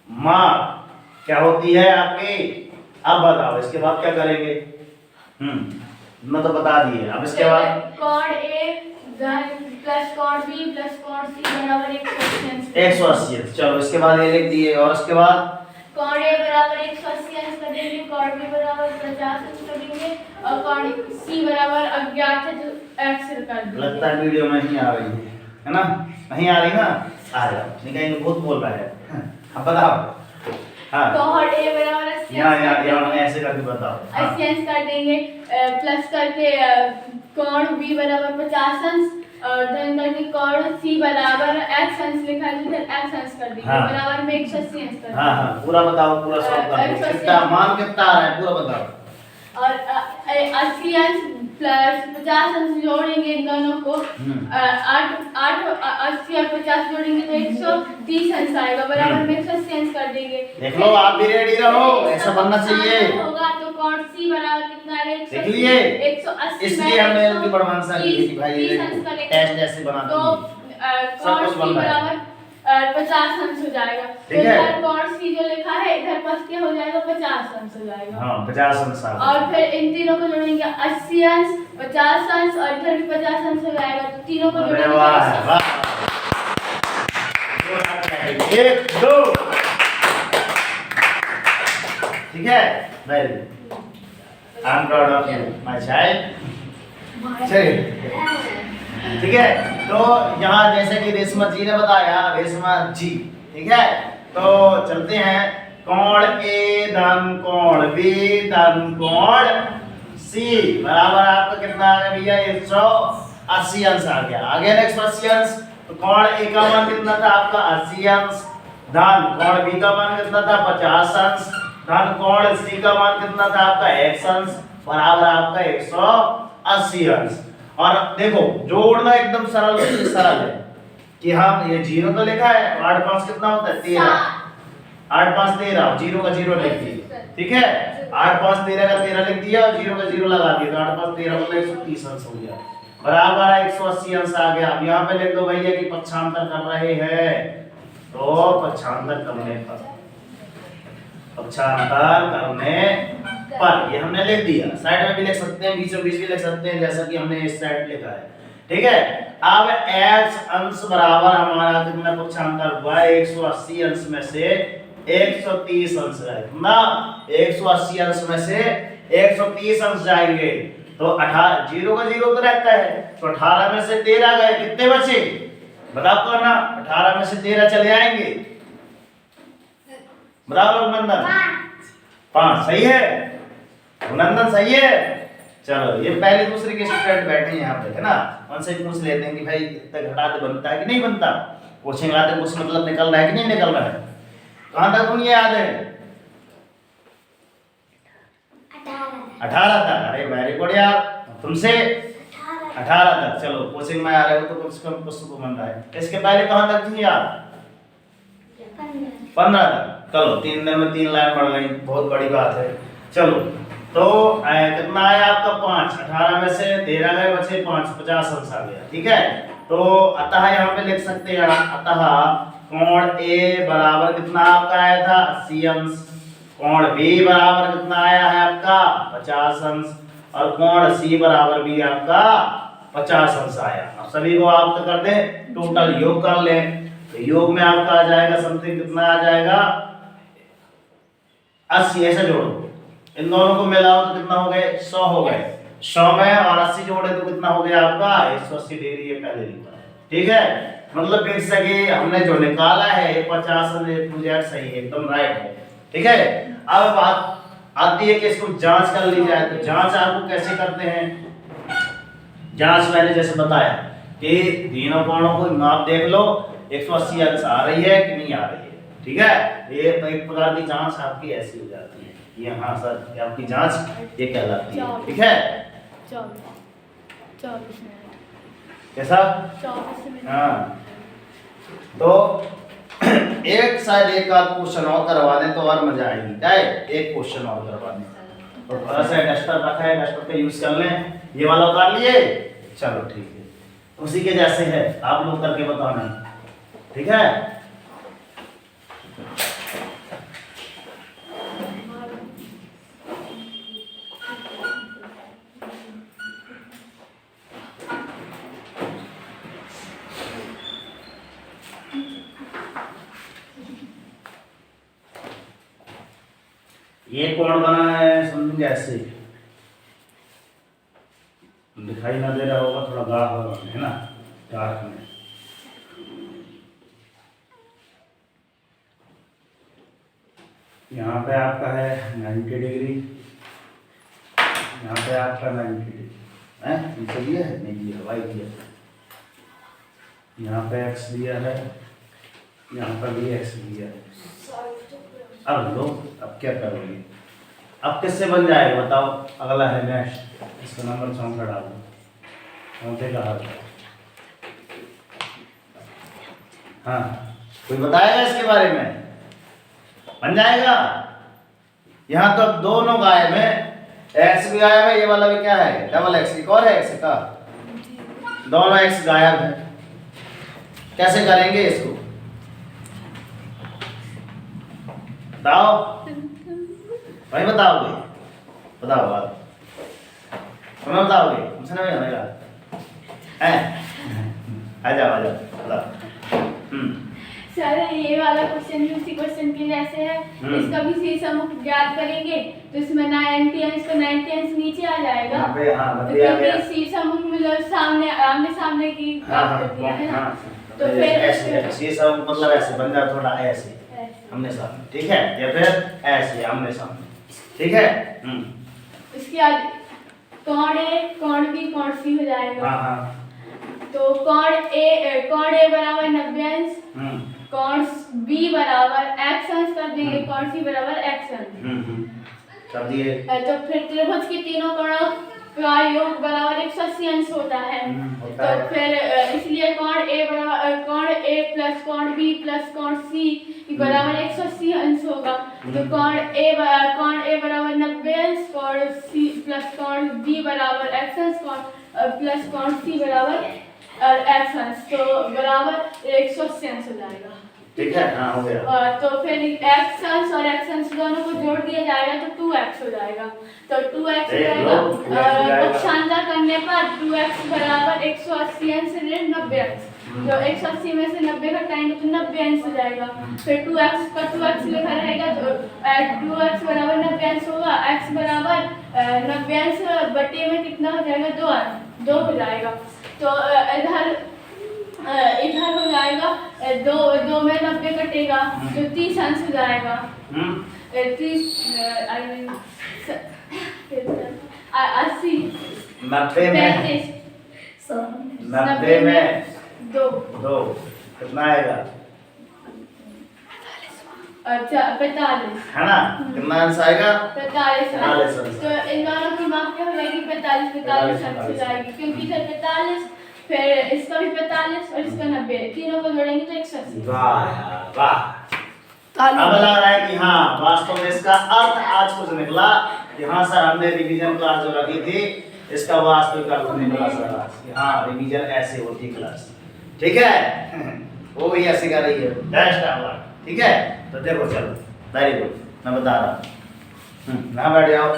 माप क्या होती है आपकी अब बताओ इसके बाद क्या करेंगे। मैं तो बता दिए। अब इसके बाद कॉड ए प्लस कॉड बी प्लस कॉड सी बराबर 180 180। चलो इसके बाद ये लिख दिए। और इसके बाद कॉड ए बराबर 180 अंश कर देंगे, कॉड बी बराबर 50 अंश कर देंगे और कॉड सी बराबर अज्ञात है जो x कर देंगे। लगता है वीडियो में नहीं आ रही है ना, नहीं आ रही ना, आ जाओ नहीं कहीं बहुत बोल रहा है। अब बताओ। हाँ कॉड ए बराबर 80 यहाँ ऐसे करके बताओ। 80 अंश कर देंगे प्लस करके कॉड बी बराबर 50 अंश और धन करके कॉड सी बराबर x अंश लिखा है तो x अंश कर देंगे बराबर में 180 अंश कर देंगे। हाँ पूरा बताओ, पूरा सॉल्व कर दो। कितना मान कितना आ रहा है पूरा बताओ। और 80 अंश प्लस 50 अंश जोड़ेंगे इन दोनों को 80 और 50 जोड़ेंगे तो 130 अंश आएगा बराबर में 180 अंश कर देंगे। देख लो आप भी रेडी रहो, ऐसा बनना चाहिए। होगा तो कॉड सी बराबर कितना है देख लिए 180। इसलिए हमने इनकी प्रमाणसा की थी भाई, टेस्ट ऐसे बना तो कॉड सी बराबर 50 अंश हो जाएगा। तो इधर कॉड सी जो लिखा है इधर पास क्या हो जाएगा 50 अंश हो जाएगा। हां 50 अंश। और फिर इन तीनों को जोड़ेंगे 80 अंश 50 अंश और इधर भी 50 अंश हो जाएगा तो तीनों को जोड़ेंगे। वाह वाह 1 2 ठीक है very good. I am proud of you my child. चलिए ठीक है। तो यहाँ जैसे कि रेशमा जी ने बताया, रेशमा जी ठीक है। तो चलते हैं कोण ए धन कोण बी धन कोण सी बराबर आपका कितना आ गया भैया 180 अंश आ गया। आगे ना 180 अंश तो कोण ए का मान कितना था आपका 80 अंश धन कोण बी का मान कितना था 50 अंश धन कोण सी का मान कितना था आपका 100 अंश बराबर आपका 180 अंश। और देखो जोड़ना एकदम सरल सरल है कि हम ये 0 तो लिखा है 8 5 कितना होता है 13 8 5 13 0 का 0 लिख दिया ठीक है। 8 5 13 का 13 लिख दिया और 0 का 0 लगा दिया तो 8 5 13 मतलब 130 अंश हो गया बराबर 180 अंश आ गया। अब यहाँ पे लिख दो भैया कि पक्षांतर कर रहे हैं तो पक्षांतर करने पर ये हमने लिख दिया। साइड में भी लिख सकते हैं, बीचों बीच भी लिख सकते हैं जैसा कि हमने इस साइड लिखा है ठीक है। अब x अंश बराबर हमारा कितना पक्षांतर हुआ 180 अंश में से 130 अंश है ना। 180 अंश में से 130 अंश जाएंगे तो 18 0 का 0 तो रहता है तो 18 में से 13 गए कितने बचे बताओ तो ना। 18 में से 13 चले आएंगे बराबर नंदन 5 सही है नंदन सही है। चलो ये पहले दूसरे के स्टूडेंट बैठे हैं यहाँ पे है ना, उनसे पूछ लेते हैं कि भाई इतना घटाते बनता है कि नहीं बनता, पूछेंगे आते कुछ मतलब निकल रहा है कि नहीं निकल रहा है। कहाँ तक तुम ये याद है 18 तक। अरे वेरी गुड यार तुमसे 18 तक। चलो कोचिंग में आ रहे हो तो कम से कम कुछ तो बन रहा है। इसके पहले कहाँ तक थी यार 15 तक। चलो 3 दिन में 3 लाइन बढ़ गई बहुत बड़ी बात है। चलो तो कितना आया आपका 5 18 में से 13 गए बचे 5 50 अंश आ गया ठीक है। तो अतः यहाँ पे लिख सकते हैं अतः कोण ए बराबर कितना आपका आया था 80 अंश कोण बी बराबर कितना आया है आपका 50 अंश और कोण सी बराबर भी आपका 50 अंश आया। अब सभी को आप कर दें टोटल योग कर लें तो योग में आपका आ जाएगा समथिंग कितना आ जाएगा 80। ऐसे जोड़ो इन दोनों को मिलाओ तो कितना हो गए 100 हो गए। 100 में और 80 जोड़े तो कितना हो गया आपका 180 डिग्री। ये पहले लिखा है ठीक है। मतलब देख सके हमने जो निकाला है 50 से सही है एकदम राइट है ठीक है। अब बात आती है कि इसको जांच कर ली जाए तो जांच आपको कैसे करते हैं। जांच मैंने जैसे बताया कि तीनों कोणों को माप देख लो 180 अंश आ रही है कि नहीं आ रही है ठीक है। ये एक प्रकार की जांच आपकी ऐसी हो जाती है ये हाँ सर आपकी जांच ये कहलाती है ठीक है। 24 मिनट कैसा 24 मिनट। हाँ तो एक शायद एक आध क्वेश्चन और करवा दें तो और मजा आएगी। क्या है एक क्वेश्चन और करवा दें तो थोड़ा सा डस्टर रखा है डस्टर का यूज कर लें। ये वाला उतार लिए चलो ठीक है उसी के जैसे है आप लोग करके बताना ठीक है। ये कोण बना है समझेंगे ऐसे, दिखाई ना दे रहा होगा, थोड़ा गाढ़ा होगा है ना, डार्क में। यहाँ पे आपका है 90 डिग्री, यहाँ पे आपका 90 डिग्री है, नीचे दिया है नहीं दिया, वाई दिया है, यहाँ पे एक्स दिया है, यहाँ पर भी एक्स दिया है। अब लो, अब क्या करोगे, अब किससे बन जाएगा बताओ, अगला है नेक्स्ट, इसका नंबर 64 डाल दो, चौथे का हाल। हाँ कोई बताएगा इसके बारे में, बन जाएगा। यहाँ तो अब दोनों गायब है, एक्स भी गायब है, ये वाला भी क्या है डबल एक्स, एक और है एक्स का, दोनों एक्स गायब है। कैसे करेंगे इसको बताओ भाई, बताओगे बताओ आप, तुम्हें बताओगे, मुझसे नहीं बनेगा, आ जाओ बताओ। सर ये वाला क्वेश्चन भी उसी क्वेश्चन के जैसे है, इसका भी सी समुख ज्ञात करेंगे तो इसमें 90 अंश तो 90 अंश नीचे आ जाएगा, तो क्योंकि सी समुख मतलब सामने आमने सामने की बात करती है ना, तो फिर ऐसे सी समुख मतलब ऐसे बन जाए, थोड़ा ऐसे आमने सामने, ठीक है, या फिर ऐसे आमने सामने, ठीक है। इसके बाद कोण ए कोण बी कोण सी हो जाएगा। तो कोण ए बराबर 90 अंश, कोण बी बराबर x अंश कर देंगे, कोण सी बराबर x अंश कर दिए। तो फिर त्रिभुज के तीनों कोणों का योग बराबर 180 अंश होता है। तो फिर इसलिए कोण ए प्लस कोण बी प्लस कोण सी बराबर 180 अंश होगा। तो कोण ए बराबर 90 अंश, कोण सी प्लस कोण बी बराबर x अंश, कोण प्लस कोण सी बराबर x अंश, तो बराबर 180 अंश हो जाएगा, ठीक है। हाँ हो गया। तो फिर x अंश और x अंश दोनों को जोड़ दिया जाएगा तो 2x हो जाएगा। तो 2x हो जाएगा, पक्षांतर करने पर 2x बराबर 180 अंश ऋण 90 अंश, जो 180 में से 90 घटाएंगे तो 90 अंश हो जाएगा। फिर 2x का 2x लिखा रहेगा, तो 2x बराबर 90 अंश होगा, x बराबर 90 अंश बटे में कितना हो जाएगा, 2 हो जाएगा। तो इधर हो जाएगा 2 में 90 कटेगा तो 30 अंश हो जाएगा। 30 80 90 में 90 में 2 कितना आएगा, अच्छा 45 है ना, कितना अंश आएगा 45। तो इन दोनों की माप क्या हो जाएगी, 45 अंश हो जाएगी, क्योंकि इधर 45 फिर इसका भी 45 और इसका 90, तीनों को जोड़ेंगे तो 180। वाह वाह, अब लग रहा है कि हाँ वास्तव में इसका अर्थ आज कुछ निकला। यहाँ सर हमने रिवीजन क्लास जो रखी थी, इसका वास्तविक अर्थ निकला सर आज, हाँ रिवीजन ऐसे होती है क्लास, ठीक है। वो भी ऐसे कर रही है, बेस्ट है, ठीक है। तो देखो चलो, वेरी गुड, मैं बता रहा हूँ, यहाँ बैठ जाओ।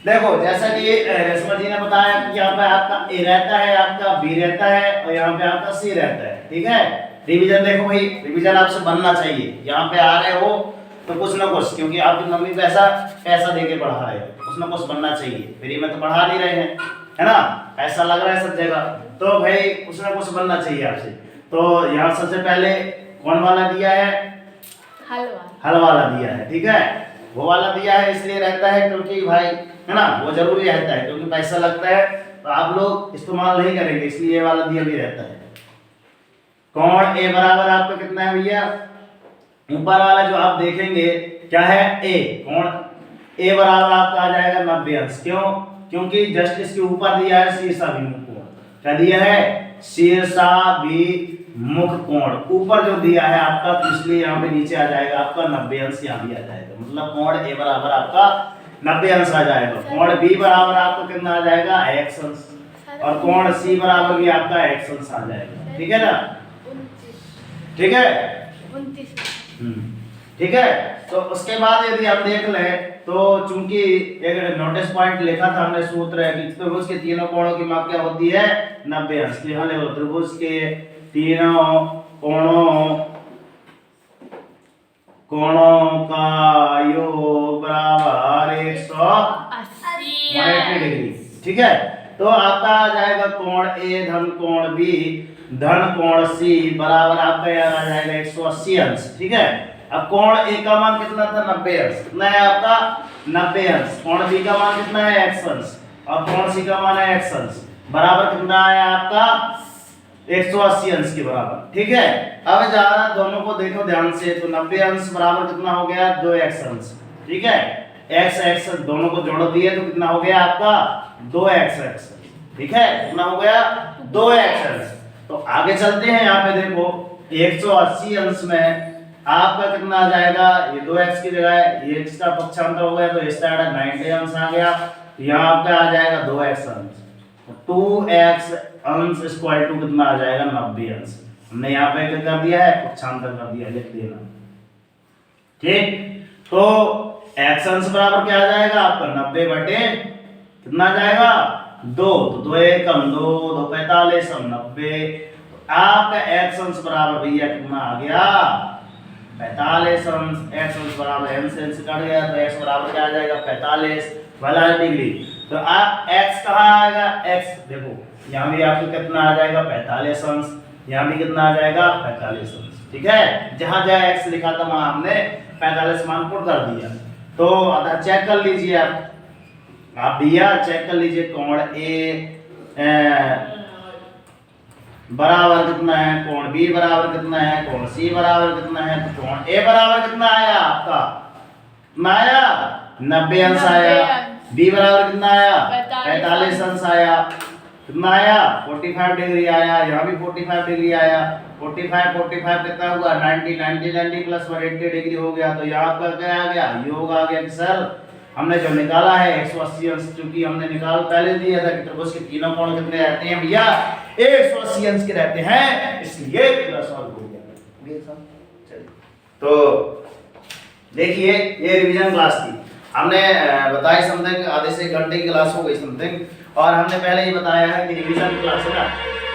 देखो जैसा कि रेशमा जी ने बताया कि यहाँ पे आपका ए रहता है, आपका बी रहता है और यहाँ पे आपका सी रहता है, ठीक है। रिवीजन देखो भाई, रिवीजन आपसे बनना चाहिए, यहाँ पे आ रहे हो तो कुछ ना कुछ, क्योंकि आपकी मम्मी पैसा दे के पढ़ा रहे हैं, कुछ ना कुछ बनना चाहिए, फ्री में तो पढ़ा नहीं रहे हैं, है ना, ऐसा लग रहा है सब जगह, तो भाई कुछ ना कुछ बनना चाहिए आपसे। तो यहाँ सबसे पहले कौन वाला दिया है, हल वाला दिया है, ठीक है। वो वाला दिया है इसलिए रहता है क्योंकि भाई है ना, वो जरूरी रहता है क्योंकि पैसा लगता है, तो आप लोग इस्तेमाल नहीं करेंगे, इसलिए ये वाला दिया भी रहता है। कोण ए बराबर आपका कितना है भैया, ऊपर वाला जो आप देखेंगे क्या है, ए, कोण ए बराबर आपका आ जाएगा 90 अंश, क्यों, क्योंकि जस्ट इसके ऊपर दिया है शीर्षाभिमुख कोण, क्या दिया है, शीर्षाभिमुख कोण, ऊपर जो दिया है आपका, तो इसलिए यहाँ पे नीचे आ जाएगा आपका 90 अंश, यहाँ भी आ जाएगा, मतलब कोण ए बराबर आपका 90 अंश आ जाएगा। कोण बी बराबर आपको कितना आ जाएगा, x अंश, और कोण सी बराबर भी आपका x अंश आ जाएगा, ठीक है ना, ठीक है, 29। ठीक है। तो उसके बाद यदि हम देख लें तो चूंकि एक नोटिस पॉइंट लिखा था हमने, सूत्र है कि त्रिभुज के तीनों कोणों की माप क्या होती है, 90 अंश। तो यहाँ देखो त्रिभुज के तीनों कोणों का योग बराबर 180 डिग्री। ठीक है, तो आपका आ जाएगा कोण ए धन कोण बी धन कोण सी बराबर आपका यार आ जाएगा 180 अंश। ठीक है, अब कोण ए का मान कितना था 90 अंश, कितना है आपका 90 अंश। कोण बी का मान कितना है x अंश और कोण सी का मान है x अंश, बराबर कितना आया आपका 180 अंश के बराबर। ठीक है, अब जरा दोनों को देखो ध्यान से, तो 90 अंश बराबर कितना हो गया 2x अंश। ठीक है, x x दोनों को जोड़ दिए तो कितना हो गया आपका 2x x। ठीक है, कितना हो गया 2x अंश। तो आगे चलते हैं, यहाँ पे देखो 180 अंश में आपका कितना आ जाएगा, ये 2x की जगह ये x का पक्षांतर हो गया तो इस साइड 90 अंश आ गया, यहाँ आपका आ जाएगा 2x अंश। 2x अंश इक्वल टू कितना आ जाएगा 90 अंश। हमने यहाँ पे क्या कर दिया है, पक्षांतर कर दिया, लिख देना। ठीक, तो x अंश बराबर क्या आ जाएगा आपका 90 बटे कितना आ जाएगा 2, तो 2 एकम 2 2 45 और 90। आपका x अंश बराबर भैया कितना आ गया 45 अंश। x अंश बराबर m से अंश कट गया तो x बराबर क्या आ जाएगा 45 वाला डिग्री। तो आप x कहाँ आएगा, x देखो यहाँ भी आपको कितना आ जाएगा 45 अंश, यहाँ भी कितना आ जाएगा 45 अंश। ठीक है, जहाँ जहाँ x लिखा था वहाँ हमने 45 मान पुट कर दिया। तो अतः चेक कर लीजिए आप भैया चेक कर लीजिए, कोण ए बराबर कितना है, कोण बी बराबर कितना है, कोण सी बराबर कितना है। तो कोण ए बराबर कितना आया आपका, कितना आया 90 अंश आया। बी बराबर कितना आया 45 अंश आया, कितना आया 45 डिग्री आया। यहाँ भी 45 डिग्री आया। 45 कितना हुआ 90 प्लस 180 डिग्री हो गया। तो यहाँ पर क्या आ गया, योग आ गया कि सर हमने जो निकाला है 180 अंश, चूंकि हमने निकाल पहले दिया था कि त्रिभुज के तीनों कोण कितने रहते हैं भैया 180 अंश के रहते हैं, इसलिए पूरा सॉल्व हो गया। तो देखिए ये रिवीजन क्लास थी, हमने बताई समथिंग आधे से 1 घंटे की क्लास हो गई समथिंग, और हमने पहले ही बताया है कि रिवीजन क्लास है ना,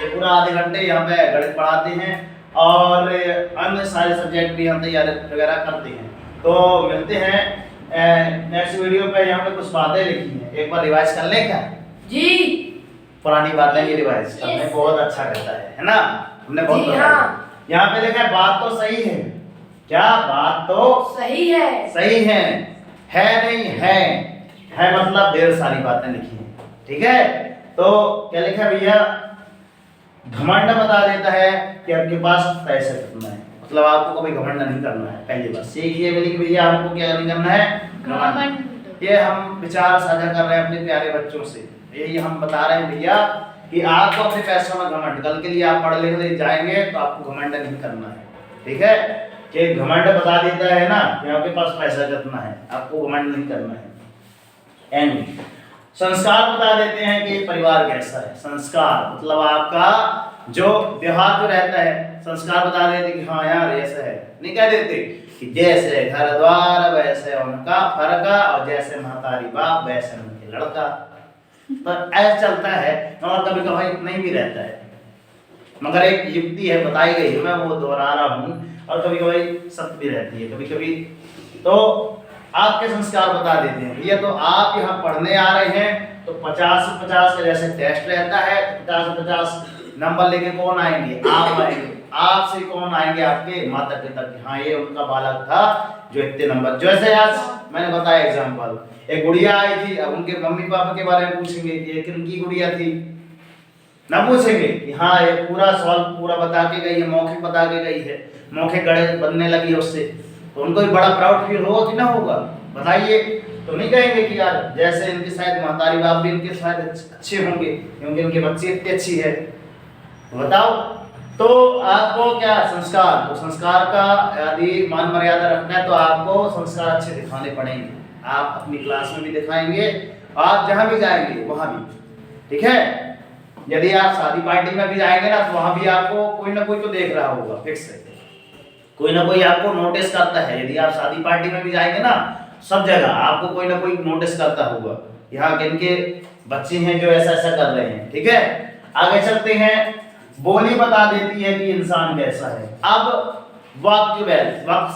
ये पूरा आधे घंटे यहाँ पे गणित पढ़ाते हैं और अन्य सारे सब्जेक्ट भी हम तैयारी वगैरह करते हैं। तो मिलते हैं नेक्स्ट वीडियो पे। यहाँ पे कुछ बातें लिखी हैं, एक बार रिवाइज कर लें क्या जी, पुरानी बातें भी रिवाइज करने बहुत अच्छा रहता है ना, हमने बहुत यहाँ पे लिखा है बात तो सही है, क्या बात तो सही है नहीं है मतलब ढेर सारी बातें लिखी हैं। ठीक है, तो क्या लिखा है भैया, घमंड बता देता है कि आपके पास पैसा कितना है, मतलब आपको कभी घमंड नहीं करना है। पहली बात सीखिए कि भैया आपको क्या नहीं करना है घमंड। ये हम विचार साझा कर रहे हैं अपने प्यारे बच्चों से, यही हम बता रहे हैं भैया कि आपको अपने पैसों में घमंड, कल के लिए आप पढ़ लिख जाएंगे तो आपको घमंड नहीं करना है। ठीक है, कि घमंड बता देता है ना कि आपके पास पैसा कितना है, आपको घमंड नहीं करना है। एंड संस्कार बता देते हैं कि परिवार कैसा है। संस्कार मतलब आपका जो व्यवहार जो रहता है, संस्कार बता देते कि हाँ यार ऐसा है, नहीं कह देते कि जैसे घर द्वार वैसे उनका फर्क, और जैसे महतारी बाप वैसे उनके लड़का। तो ऐसा चलता है, और कभी कभी नहीं भी रहता है, मगर एक युक्ति है बताई गई है, मैं वो दोहरा रहा हूँ, और कभी कभी सत्य भी रहती है कभी कभी। तो आपके संस्कार बता देते हैं भैया, तो आप यहाँ पढ़ने आ रहे हैं तो 50 से 50 का जैसे टेस्ट रहता है, 50 से 50 नंबर लेके कौन आएंगे, आप आएंगे। आपसे कौन आएंगे, आपके माता पिता के, हाँ ये उनका बालक था जो इतने नंबर, जैसे आज मैंने बताया एग्जाम्पल, एक गुड़िया आई थी, अब उनके मम्मी पापा के बारे में पूछेंगे कि ये किनकी गुड़िया थी, ना पूछेंगे कि हाँ ये पूरा सवाल पूरा बता के गई है, मौखिक बता के गई है, मौखिक गणित बनने लगी उससे, तो उनको भी बड़ा प्राउड फील होगा कि ना होगा, बताइए। तो नहीं कहेंगे कि यार जैसे इनके शायद महतारी बाप भी इनके शायद अच्छे होंगे क्योंकि इनके बच्चे इतनी अच्छी है, बताओ। तो आपको क्या संस्कार, तो संस्कार का यदि मान मर्यादा रखना है तो आपको संस्कार अच्छे दिखाने पड़ेंगे। आप अपनी क्लास में भी दिखाएंगे, आप जहां भी जाएंगे वहां भी, ठीक है। यदि आप शादी पार्टी में भी जाएंगे ना तो वहां भी आपको कोई ना कोई तो देख रहा होगा, फिक्स है, कोई ना कोई आपको नोटिस करता है। यदि आप शादी पार्टी में भी जाएंगे ना, सब जगह आपको कोई ना कोई नोटिस करता होगा, यहाँ किनके बच्चे हैं जो ऐसा ऐसा कर रहे हैं, ठीक है। आगे चलते हैं, बोली बता देती है कि इंसान कैसा है। अब वाक्य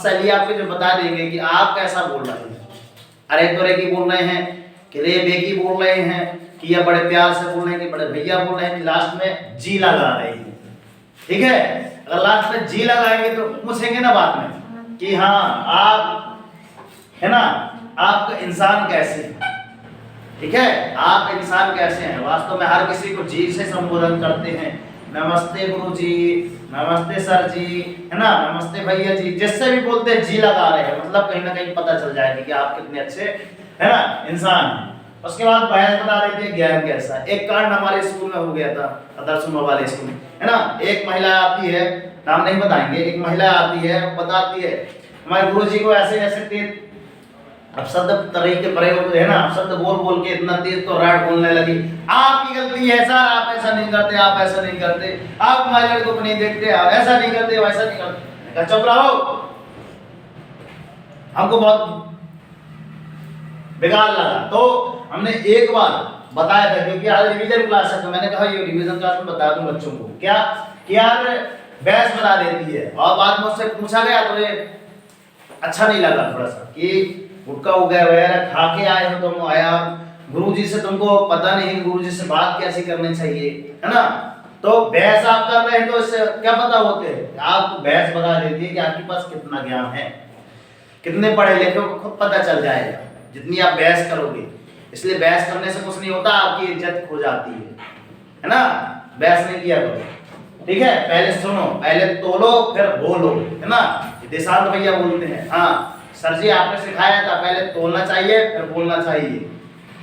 शैली आपको जो बता देंगे कि आप कैसा बोल रहे हैं, अरे तो रे की बोल रहे हैं कि रे बे की बोल रहे हैं कि या बड़े प्यार से बोल रहे हैं कि बड़े भैया बोल रहे हैं कि लास्ट में जी लगा रहे हैं। ठीक है, अगर लास्ट में जी लगाएंगे तो पूछेंगे ना बाद में कि हाँ आप है ना, आप इंसान कैसे हैं। ठीक है, आप इंसान कैसे हैं। वास्तव में हर किसी को जी से संबोधन करते हैं, नमस्ते गुरु जी, नमस्ते सर जी, है ना, नमस्ते भैया जी, जिससे भी बोलते हैं जी लगा रहे हैं, मतलब कहीं ना कहीं पता चल जाएगा कि आप कितने अच्छे है ना इंसान हैं। उसके बाद बहन बता देती है ज्ञान कैसा। एक कांड हमारे स्कूल में हो गया था, आदर्श वाले स्कूल में, है ना। एक महिला आती है, नाम नहीं बताएंगे, एक महिला आती है, बताती है हमारे गुरु जी को ऐसे ऐसे अब शब्द तरीके प्रयोग है ना, शब्द बोल बोल के इतना तेज तो राड बोलने लगी। आपकी गलती है सर, आप ऐसा नहीं करते, आप ऐसा नहीं करते, आप हमारे लड़कों को नहीं देखते, आप ऐसा नहीं करते, वैसा नहीं करते। चुप रहो, हमको बहुत बेकार लगा। तो हमने एक बार बताया था, क्योंकि आज रिवीजन क्लास है, तो मैंने कहा ये रिवीजन क्लास में बता दूं बच्चों को क्या कि यार बहस बना देती है। और बाद में उससे पूछा गया तो ये अच्छा नहीं लगा थोड़ा सा कि गुटखा वगैरह खा के आए हो तुम, आया गुरुजी से तुमको पता नहीं गुरुजी से बात कैसी करनी चाहिए, है ना। तो बहस आप कर रहे हैं तो इससे क्या पता होते हैं, आप बहस बता देती है कि आपके पास कितना ज्ञान है, कितने पढ़े लिखे हो, खुद पता चल जाएगा जितनी आप बहस करोगे। इसलिए बहस करने से कुछ नहीं होता, आपकी इज्जत खो जाती है ना। बहस नहीं किया करो, ठीक है। पहले सुनो, पहले तोलो फिर बोलो, है ना। देशांत भैया बोलते हैं, हाँ सर जी आपने सिखाया था पहले तोलना चाहिए फिर बोलना चाहिए,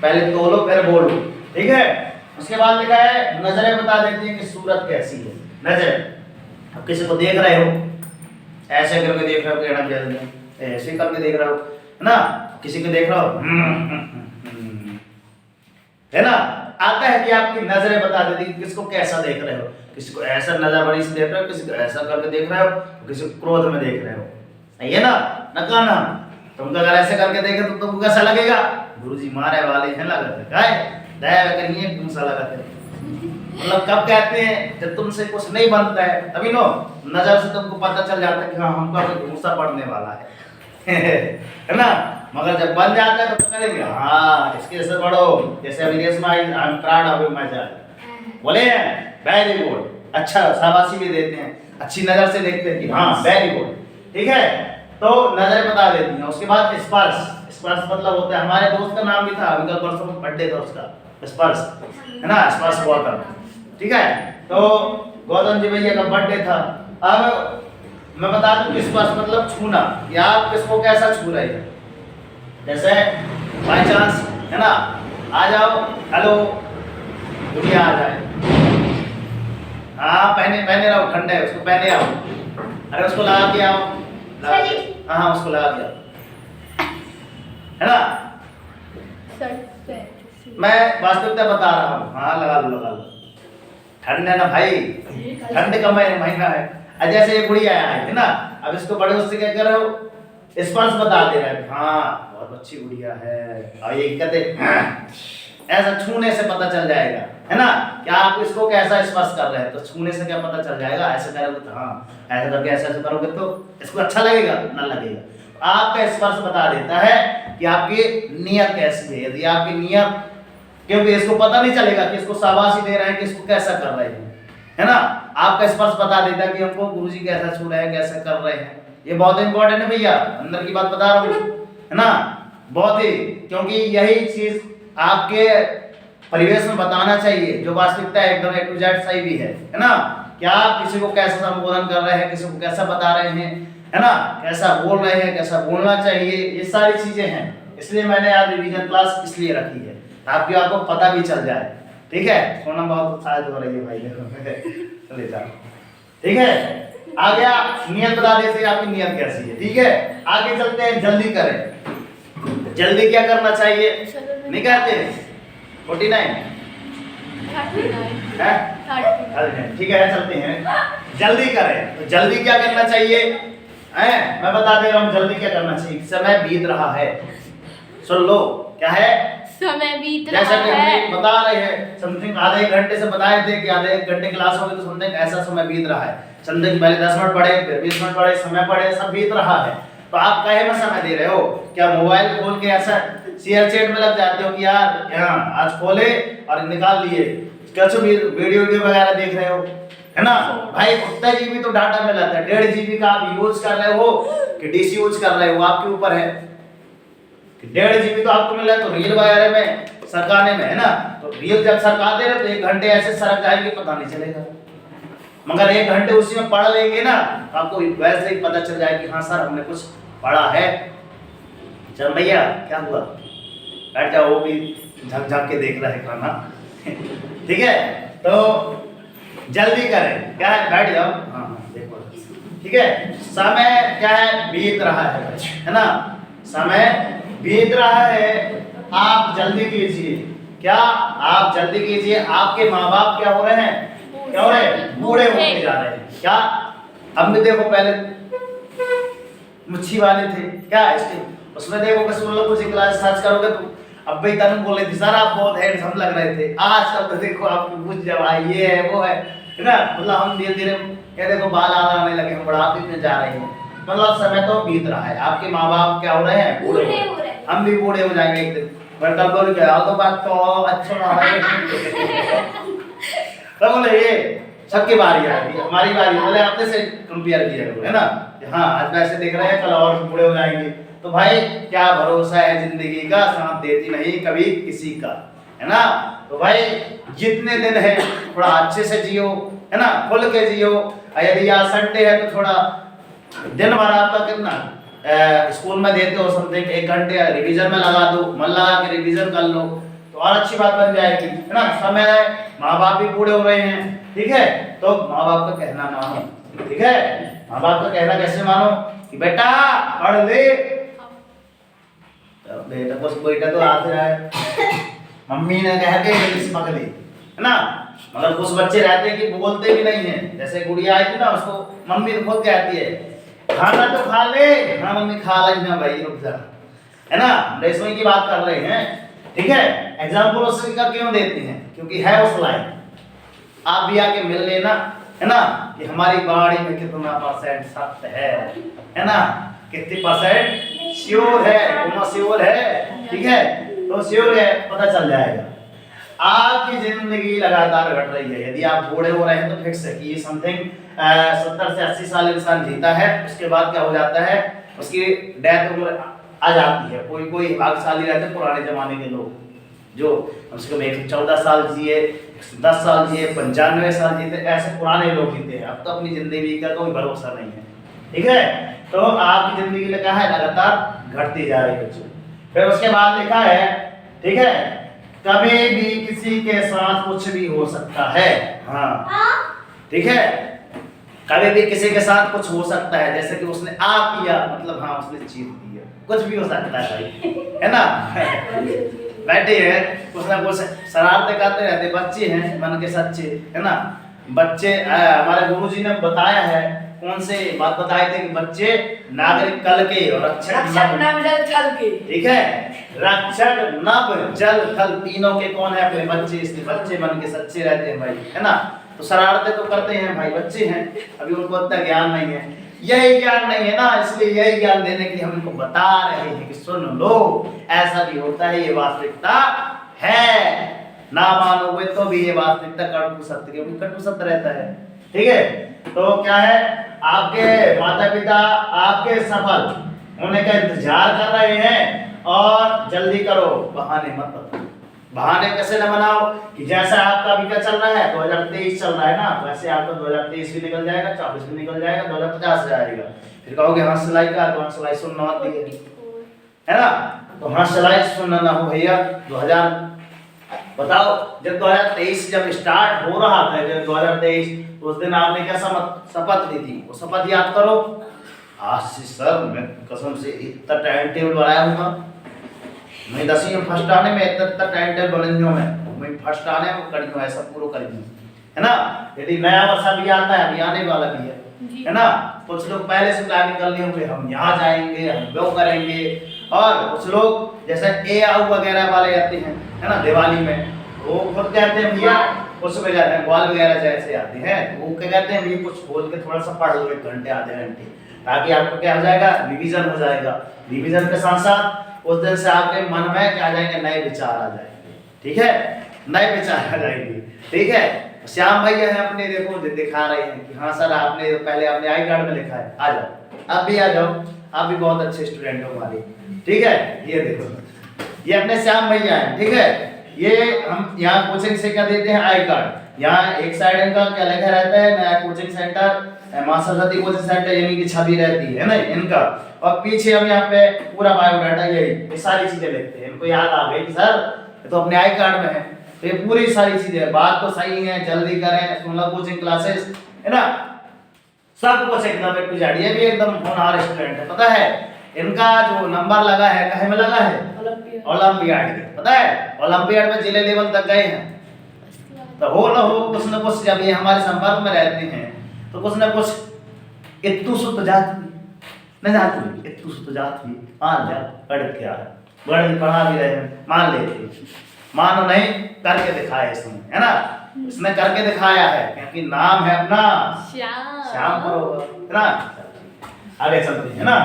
पहले तोलो फिर बोलो, ठीक है। उसके बाद लिखा है नजरें बता देती हैं कि सूरत कैसी है। नजर, अब किसी को देख रहे हो, ऐसे करके देख रहे हो, कहना क्या ऐसे करके देख रहे हो, है ना। किसी को देख रहे हो है ना, आता है कि आपकी नजरें बता देती कि किसको कैसा देख रहे हो। किसी को ऐसा नजर बड़ी से देख रहे हो, किसी को ऐसा करके देख रहे हो, किसी को क्रोध में देख रहे हो, सही है ना। नकाना तुमको अगर ऐसे करके देखे तो तुमको कैसा लगेगा, गुरुजी मारे वाले हैं लगते काय दया करिए तुम सा लगते हैं। मतलब कब कहते हैं जब तुमसे कुछ नहीं बनता है, तभी नो नजर से तुमको पता चल जाता है कि हाँ हमको अभी गुस्सा पड़ने वाला है ना। मगर जब बन जाता है तो करेंगे हाँ इसके जैसे बढ़ो, जैसे विदेश में I I am proud of you my child, बोले हैं वेरी गुड, अच्छा शाबाशी भी देते हैं, अच्छी नजर से देखते हैं कि हाँ वेरी गुड, ठीक है। तो नजरें बता देती हैं। उसके बाद स्पर्श, स्पर्श मतलब होता है, हमारे दोस्त का नाम भी था, अभी कल परसों में बर्थडे था उसका, स्पर्श है ना, स्पर्श गौतम, ठीक है। तो गौतम जी भैया का बर्थडे था। अब मैं बता दूं कि स्पर्श मतलब छूना, या आप किसको कैसा छू रहे हैं। जैसे बाय चांस है ना, आ जाओ हेलो दुनिया आ जाए, हाँ पहने पहने रहो, ठंडा है उसको पहने आओ, अरे उसको लगा के आओ, हाँ उसको लगा के आओ, है ना। मैं वास्तविकता बता रहा हूँ, हाँ लगा लो लगा लो, ठंड है ना भाई, ठंड का महीना है। जैसे ये गुड़िया है ना, अब इसको बड़े उससे क्या कर रहे हो, स्पर्श बता दे रहे हैं, हाँ बहुत अच्छी गुड़िया है, और ये कहते ऐसा छूने से पता चल जाएगा, है ना। क्या आप इसको कैसा स्पर्श कर रहे हैं, तो छूने से क्या पता चल जाएगा, ऐसे करोगे तो हाँ, ऐसा करके ऐसे करोगे तो इसको अच्छा लगेगा ना लगेगा। आपका स्पर्श बता देता है कि आपकी नियत कैसी है। यदि आपकी नियत, क्योंकि इसको पता नहीं चलेगा कि इसको शाबाशी दे रहे हैं कि इसको कैसा कर रहे हैं, है ना। आपका स्पर्श बता देता है कि हमको गुरुजी कैसा छू रहे हैं, कैसा कर रहे हैं। ये बहुत इंपॉर्टेंट है भैया, अंदर की बात बता रहा हूँ, है ना, बहुत ही, क्योंकि यही चीज आपके परिवेश में बताना चाहिए जो वास्तविकता है, एकदम A to Z सही भी है ना। क्या आप किसी को कैसा संबोधन कर रहे हैं, किसी को कैसा बता रहे हैं, है ना, कैसा बोल रहे हैं, कैसा बोलना चाहिए, ये सारी चीजें हैं। इसलिए मैंने आज रिवीजन क्लास इसलिए रखी है ताकि आपको पता भी चल जाए, ठीक है। सोना बहुत शायद हो रही है भाई चले जाओ, ठीक है। आ गया नियत बता देते आपकी नियत कैसी है, ठीक है। आगे चलते हैं, जल्दी करें। जल्दी क्या करना चाहिए, नहीं कहते 49 है, ठीक है। चलते हैं, जल्दी करें। तो जल्दी क्या करना चाहिए, मैं बता दे रहा हूँ जल्दी क्या करना चाहिए। समय बीत रहा है, सुन लो क्या है, समय बीत जैसा रहा कि है, हम बता रहे हैं समथिंग आधे एक घंटे से बताए थे कि आधे एक घंटे क्लास होगी तो समथिंग ऐसा समय बीत रहा है। समथिंग पहले 10 मिनट पढ़े, फिर 20 मिनट पढ़े, समय पढ़े, सब बीत रहा है। तो आप काहे में समय दे रहे हो? क्या मोबाइल खोल के ऐसा शेयर चैट में लग जाते हो कि यार यहाँ आज खोले और निकाल लिए, कैसे वीडियो वगैरह देख रहे हो, है ना भाई? उतना जीबी तो डाटा मिला था, 1.5 GB का आप यूज कर रहे हो कि डिश यूज कर रहे हो, आपके ऊपर है। 1.5 GB तो आपको मिला है, तो रील वगैरह में सरकाने में, है ना? तो रील जब सरका दे रहे तो 1 घंटे ऐसे सरक जाएंगे पता नहीं चलेगा, मगर 1 घंटे उसी में पढ़ लेंगे ना, आपको वैसे ही पता चल जाएगा कि हाँ सर हमने कुछ पढ़ा है। चल भैया क्या हुआ, बैठ जाओ, वो भी झक झक के देख रहा है खाना ठीक है, तो जल्दी करें, क्या है, बैठ जाओ। हाँ देखो, ठीक है, समय क्या है, बीत रहा है ना? समय बीत रहा है, आप जल्दी कीजिए। क्या आप जल्दी कीजिए? आपके माँ बाप क्या हो रहे हैं, क्या हो रहे हैं, बूढ़े होते जा रहे हैं। क्या अब भी देखो, पहले मुच्छी वाले थे क्या, उसमें देखो कसम कुछ क्लास सर्च करोगे तो अब भाई तनु बोले थी सर आप बहुत हैंडसम लग रहे थे, आज कल तो देखो आपकी पूछ जब ये है वो है ना? मतलब हम धीरे धीरे ये देखो बाल आने लगे, हम बुढ़ापे में जा रहे हैं, मतलब समय तो बीत रहा है। आपके माँ बाप क्या हो रहे हैं, बूढ़े हो रहे हैं, हम भी बूढ़े हो जाएंगे एक दिन। पर कल बोल के तो बात तो अच्छा है तो बोले ये सबकी बारी आएगी, हमारी बारी, बोले आपने से कंपेयर किया करो, है ना? हाँ आज वैसे देख रहे हैं, कल और बूढ़े हो जाएंगे। तो भाई क्या भरोसा है जिंदगी का, साथ देती नहीं कभी किसी का, है ना? तो भाई जितने दिन है थोड़ा अच्छे से जियो, है ना, खुल के जियो। यदि आज संडे है तो थोड़ा दिन भर आपका कितना स्कूल में देते हो समथिंग 1 घंटे रिवीजन में लगा दो, मन लगा के रिवीजन कर लो तो और अच्छी बात बन जाएगी, है ना? समय है, माँ बाप भी बूढ़े हो रहे हैं, ठीक है, तो माँ बाप का कहना मानो, ठीक है? माँ बाप का कहना कैसे मानो कि बेटा पढ़ ले, बेटा कुछ बेटा तो आते रहा है मम्मी ने कह के इंग्लिश पकड़ ली, है ना? मगर कुछ बच्चे रहते हैं कि बोलते भी नहीं है, जैसे गुड़िया आई थी ना, उसको मम्मी तो खुद कहती है खाना तो खा ले, हाँ मम्मी खा ली ना भाई रुक जा, है ना? रेशमी की बात कर रहे हैं, ठीक है? एग्जाम्पल उससे का क्यों देती हैं, क्योंकि है उस लाइन, आप भी आके मिल लेना, है ना? कि हमारी बाड़ी में कितना % सत्य है ना? कितनी % श्योर है, श्योर है, ठीक है? तो श्योर है, पता चल जाएगा। आपकी जिंदगी लगातार घट रही है, यदि आप बूढ़े हो रहे हैं तो फिक्स है कि समथिंग 70 से 80 साल इंसान जीता है, उसके बाद क्या हो जाता है, उसकी डेथ उम्र आ जाती है। कोई कोई भाग्यशाली रहते हैं पुराने जमाने के लोग, जो कम से कम 114 साल जिए, 10 साल जिए, 95 साल जीते, ऐसे पुराने लोग जीते हैं। अब तो अपनी जिंदगी का कोई भरोसा नहीं है, ठीक है? तो आपकी जिंदगी क्या है, लगातार घटती जा रही है बच्चों। फिर उसके बाद लिखा है, ठीक है, कभी भी किसी के साथ कुछ भी हो सकता है, हाँ ठीक है, कभी भी किसी के साथ कुछ हो सकता है, जैसे कि उसने आ किया मतलब हाँ उसने चीट दिया, कुछ भी हो सकता है भाई, है ना? बैठे हैं कुछ ना कुछ शरारतें करते रहते, बच्चे हैं मन के सच्चे, है ना? बच्चे हमारे गुरुजी ने बताया है, कौन से बात बताए थे कि बच्चे नागरिक कल के और रक्षक नभ जल थल के, ठीक है? रक्षक नभ जल थल तीनों के कौन है, अपने बच्चे, इसलिए बच्चे मन के सच्चे रहते हैं भाई, है ना? तो शरारतें तो करते हैं भाई, बच्चे हैं, अभी उनको इतना ज्ञान नहीं है, यही ज्ञान नहीं है ना, इसलिए यही ज्ञान देने के लिए हम इनको बता रहे हैं कि सुन लो, ऐसा भी होता है, ये वास्तविकता है, ना मानोगे तो भी ये वास्तविकता कटु सत्य, क्योंकि कटु सत्य रहता है, ठीक है? तो क्या है, आपके माता पिता आपके सफल होने का इंतजार कर रहे हैं, और जल्दी करो, बहाने मत बनाओ। बहाने कैसे न बनाओ कि जैसा आपका अभी का चल रहा है 2023 चल रहा है ना, वैसे आपका 2023 भी निकल जाएगा, 24 भी निकल जाएगा, 2050 जाएगा, फिर कहोगे हाँ सिलाई का, तो हाँ सिलाई सुनना आती है ना? तो हाँ सिलाई सुनना ना हो भैया, 2000 बताओ जब 2023 जब स्टार्ट हो रहा था, जब 2023 उस दिन आपने क्या शपथ ली थी, वो शपथ याद करो। आज से सर मैं कसम से इतना टाइम टेबल बनाया हूँ, मैं 10वीं में फर्स्ट आने में इतना टाइम टेबल बना मैं फर्स्ट आने में करी हूँ, ऐसा पूरा करी हूँ, है ना? यदि नया वर्ष अभी आता है, अभी आने वाला भी है ना? कुछ लोग पहले से प्लानिंग कर लिए होंगे, हम यहाँ जाएंगे, हम वो करेंगे, और कुछ लोग जैसे ए आउ वगैरह वाले आते हैं, है ना, दिवाली में, वो खुद कहते हैं भैया उसमें जाते हैं, ग्वाल वगैरह जैसे आते हैं, वो क्या कहते हैं भैया कुछ बोल के थोड़ा सा पढ़ लो 1 घंटे आधे घंटे, ताकि आपको क्या हो जाएगा, रिवीजन हो जाएगा। रिवीजन के साथ साथ उस दिन से आपके मन में क्या आ जाएंगे, नए विचार आ जाएंगे। ठीक है, नए विचार आ जाएंगे। ठीक है, श्याम भैया है अपने, देखो दिखा रहे हैं कि हाँ सर आपने पहले अपने आई कार्ड में लिखा है, आ जाओ आप भी आ जाओ, आप भी बहुत अच्छे स्टूडेंट हो हमारे। ठीक है, ये देखो ये अपने श्याम भैया हैं। ठीक है, ये हम यहाँ कोचिंग से क्या देते हैं, आई कार्ड। यहाँ एक साइड इनका क्या लिखा रहता है, नया कोचिंग सेंटर मां सरस्वती कोचिंग सेंटर यानी कि छवि रहती है ना इनका, और पीछे हम यहाँ पे पूरा बायोडाटा ये सारी चीजें लिखते हैं। इनको याद आ गई कि सर ये तो अपने आई कार्ड में है, तो ये पूरी सारी चीजें, बात तो सही है, जल्दी करें, सुन लो कोचिंग क्लासेस है ना, सब कुछ एकदम एक टू, ये भी एकदम होनहार स्टूडेंट है। पता है इनका जो नंबर लगा है कहे में लगा है, ओलंपियाड में, पता है ओलंपियाड में जिले लेवल तक गए हैं। तो हो ना हो कुछ न कुछ, जब ये हमारे संपर्क में रहते हैं तो कुछ न कुछ इत्तु सुत जाती न जाती, इत्तु सुत जाती मान जा पढ़ क्या है, बड़ पढ़ा भी रहे मान लेते, मानो नहीं करके दिखाया इसने, है ना, इसने करके दिखाया है क्योंकि नाम है अपना श्याम बरोबर, है ना। आगे चलते हैं, है ना।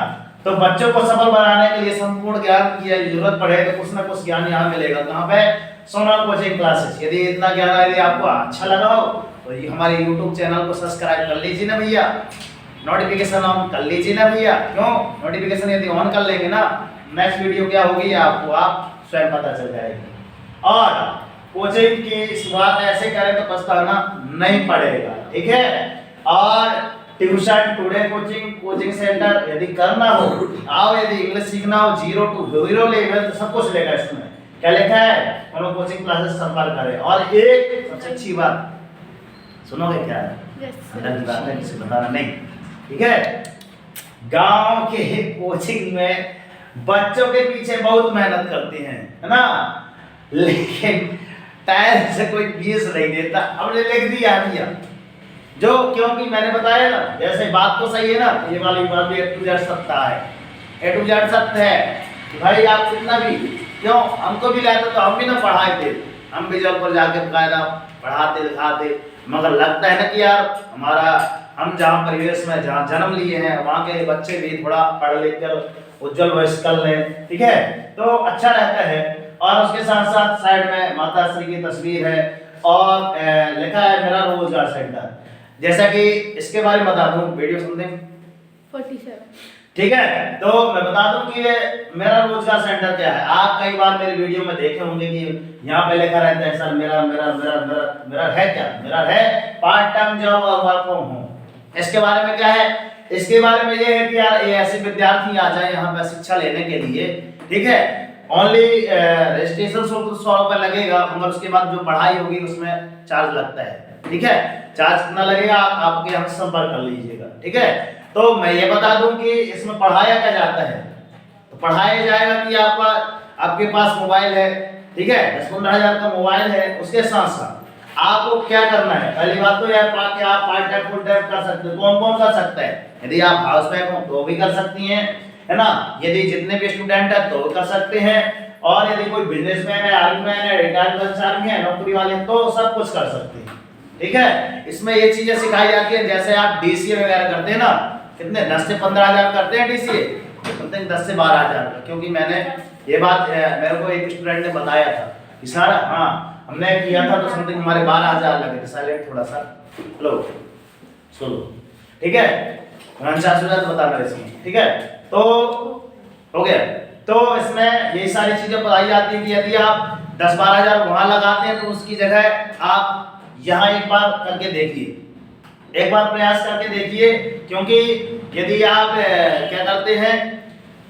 तो बच्चों को सफल बनाने के लिए संपूर्ण ज्ञान की जरूरत पड़े तो कुछ ना कुछ ज्ञान यहाँ मिलेगा। कहाँ पे, सोनल कोचिंग क्लासेस। यदि इतना ज्ञान यदि आपको अच्छा लगा हो तो ये हमारे YouTube चैनल को सब्सक्राइब कर लीजिए ना भैया, नोटिफिकेशन ऑन कर लीजिए ना भैया। क्यों, नोटिफिकेशन यदि ऑन कर लेंगे ना, नेक्स्ट वीडियो क्या होगी आपको आप स्वयं पता चल जाएगी। और कोचिंग की शुरुआत ऐसे करें तो पछताना नहीं पड़ेगा। ठीक है, और ट्यूशन टुडे कोचिंग सेंटर यदि करना हो, आओ, यदि इंग्लिश सीखना हो 0 to 0 लेवल, तो सब कुछ लेगा इसमें। क्या लिखा है, हम कोचिंग क्लासेस संपर्क करें। और एक सबसे अच्छी बात सुनोगे क्या है, किसी बताना नहीं। ठीक है, गांव के कोचिंग में बच्चों के पीछे बहुत मेहनत करते हैं, है ना, लेकिन टाइम से कोई फीस नहीं देता। अब लिख दिया भैया जो, क्योंकि मैंने बताया ना, जैसे बात तो सही है ना, ये वाली बात भी A to Z सत्य है, A to Z सत्य है कि भाई आप कितना भी, क्यों हमको भी लाते तो हम भी ना पढ़ाए थे, हम भी जब पर जाके कायदा पढ़ाते लिखाते, मगर लगता है ना कि यार हमारा, हम जहाँ परिवेश में जहाँ जन्म लिए हैं वहाँ के बच्चे भी थोड़ा पढ़ लिख कर उज्जवल भविष्य कर लें। ठीक है, तो अच्छा रहता है। और उसके साथ साथ साइड में माता श्री की तस्वीर है और लिखा है मेरा रोजगार सेंटर। जैसा कि इसके बारे में बता दूं, वीडियो समथिंग 47। ठीक है, तो मैं बता दूं कि ये मेरा रोजगार सेंटर क्या है। आप कई बार मेरी वीडियो में देखे होंगे कि यहाँ पे लिखा रहता है सर मेरा मेरा मेरा मेरा मेरा है क्या, मेरा है पार्ट टाइम जॉब और वर्क फ्रॉम होम। इसके बारे में क्या है, इसके बारे में ये है कि यार ये ऐसे विद्यार्थी आ जाए यहाँ पे शिक्षा लेने के लिए। ठीक है, ओनली रजिस्ट्रेशन शुल्क 100 रुपए लगेगा, मगर उसके बाद जो पढ़ाई होगी उसमें चार्ज लगता है। ठीक है, चार्ज कितना लगेगा आप आपके हम संपर्क कर लीजिएगा। ठीक है, तो मैं ये बता दूं कि इसमें पढ़ाया क्या जाता है, तो पढ़ाया जाएगा कि आपके पास मोबाइल है। ठीक है, 10-15 हज़ार का मोबाइल है, उसके साथ साथ आपको क्या करना है, पहली बात तो यार कि आप पार्ट टाइम फुल टाइम कर सकते हो। कौन कौन कर सकता है, यदि आप हाउस वाइफ हो तो भी कर सकती हैं, है ना, यदि जितने भी स्टूडेंट है तो कर सकते हैं, और यदि कोई बिजनेसमैन है, आर्मीमैन है, रिटायर्ड कर्मचारी है, नौकरी वाले तो सब कुछ कर सकते हैं। ठीक है, इसमें ये चीजें सिखाई जाती है, जैसे आप डीसीए वगैरह करते हैं ना, कितने 10 से 15 हज़ार करते हैं डीसीए, समथिंग 10 से 12 हज़ार का। क्योंकि मैंने ये बात मेरे को एक स्टूडेंट ने बताया था कि सर हाँ हमने किया था तो समथिंग हमारे 12 हज़ार लगे थे। साइलेंट थोड़ा सा, लो सुनो। ठीक है, 49 हज़ार बताना इसमें। ठीक है, तो हो गया। तो इसमें ये सारी चीजें बताई जाती है कि यदि आप 10-12 हज़ार वहां लगाते हैं तो उसकी जगह आप यहाँ एक बार करके देखिए, एक बार प्रयास करके देखिए। क्योंकि यदि आप क्या करते हैं,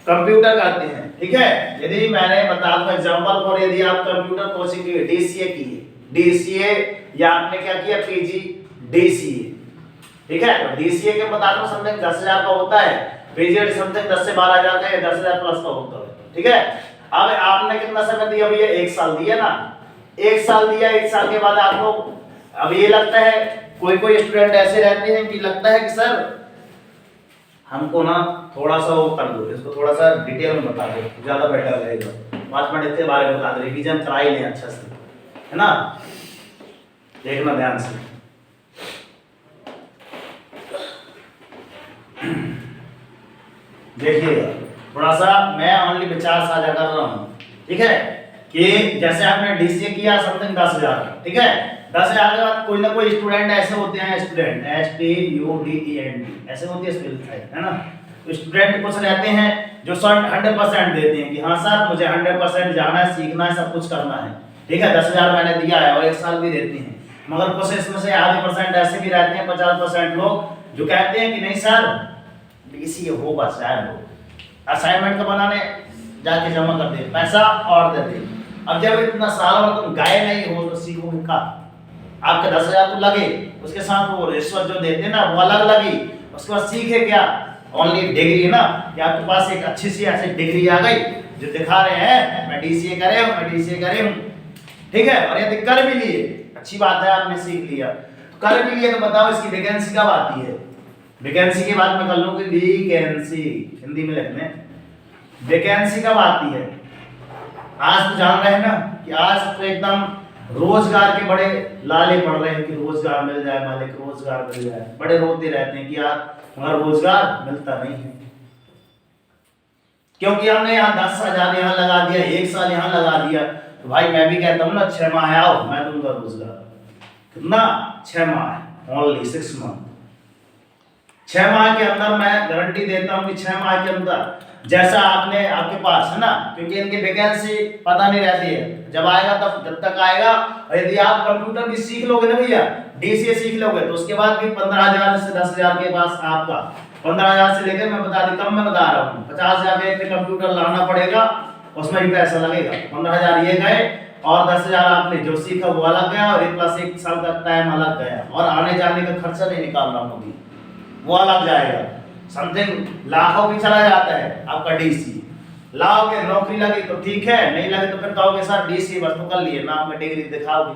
कंप्यूटर करते हैं, ठीक है, यदि मैंने बता दूं एग्जांपल फॉर, यदि आप कंप्यूटर कोचिंग की डीसीए की, डीसीए या आपने क्या किया पीजी डीसीए, ठीक है, तो डीसीए के बता दूं समथिंग 10 हज़ार का होता है, पीजी समथिंग 10 से 12 हज़ार का, 10 हज़ार प्लस का होता है। ठीक है, अब आपने कितना समय दिया भैया, 1 साल दिया ना, 1 साल दिया, 1 साल के बाद आपको अब ये लगता है, कोई स्टूडेंट ऐसे रहते हैं कि लगता है कि सर हमको ना थोड़ा सा वो कर दो, इसको थोड़ा सा डिटेल में बता दो, ज्यादा बेटर रहेगा, 5 मिनट इसके बारे में बता दो, रिवीजन करा ही लें अच्छा से, है ना, देखना ध्यान से। देखिएगा थोड़ा सा मैं ओनली विचार साझा कर रहा हूँ, ठीक है, कि जैसे आपने डीसीए किया समथिंग 10,000, ठीक है, 10,000 के बाद कोई ना कोई स्टूडेंट ऐसे होते हैं, स्टूडेंट STUDENT ऐसे होती है स्पेल है ना, तो स्टूडेंट कुछ रहते हैं जो 100% देते हैं कि हाँ सर मुझे 100% जाना है, सीखना है, सब कुछ करना है, ठीक है, 10,000 मैंने दिया है और 1 साल भी देते हैं। मगर कुछ इसमें से आधे % ऐसे भी रहते हैं, 50% लोग जो कहते हैं कि नहीं सर डीसीए होगा शायद हो, असाइनमेंट का बनाने जाके जमा कर दे पैसा और दे दे। अब जब इतना साल भर तुम गए नहीं हो तो सीखोगे का? आपके 10,000 तो लगे, उसके साथ वो रिश्वत जो देते ना वो अलग लगी, उसके बाद सीखे क्या? ओनली डिग्री है ना, कि आपके पास एक अच्छी सी ऐसी डिग्री आ गई जो दिखा रहे हैं मैं डीसीए करे हूँ, मैं डीसीए करे हूँ, ठीक है, और यदि कर भी लिए अच्छी बात है, आपने सीख लिया, तो कर भी लिए तो बताओ इसकी वैकेंसी कब आती है? वैकेंसी की बात मैं कर लूँ कि वैकेंसी हिंदी में लिखने, वैकेंसी कब आती है? आज तो जान रहे हैं ना कि आज तो एकदम रोजगार के बड़े लाले पड़ रहे हैं कि रोजगार मिल जाए मालिक, रोजगार मिल जाए, बड़े रोते रहते हैं कि यार मगर रोजगार मिलता नहीं है, क्योंकि हमने यहाँ 10,000 यहाँ लगा दिया, 1 साल यहाँ लगा दिया, तो भाई मैं भी कहता हूँ ना 6 माह आओ मैं दूंगा रोजगार। कितना? 6 माह, ओनली 6 मंथ। 6 माह के अंदर मैं गारंटी देता हूँ कि 6 माह के अंदर जैसा आपने आपके पास है ना, क्योंकि इनकी वैकेंसी पता नहीं रहती है, जब आएगा तब जब तक आएगा, और यदि आप कंप्यूटर भी सीख लोगे ना भैया, डीसीए सीख लोगे तो उसके बाद भी 15,000 से 10,000 के पास आपका 15,000 से लेकर मैं बता दी कम में बता रहा हूँ 50,000 का एक कंप्यूटर लाना पड़ेगा, उसमें भी पैसा लगेगा। 15,000 ये गए और 10,000 आपने जो सीखा वो अलग गया, और 1 साल का टाइम अलग गया, और आने जाने का खर्चा नहीं निकाल रहा हूँ वो अलग जाएगा, समथिंग लाखों भी चला जाता है आपका डीसी। लाओगे नौकरी लगी तो ठीक है, नहीं लगे तो फिर कहोगे सर डीसी बस तो कर लिए ना, आपने डिग्री दिखाओगे।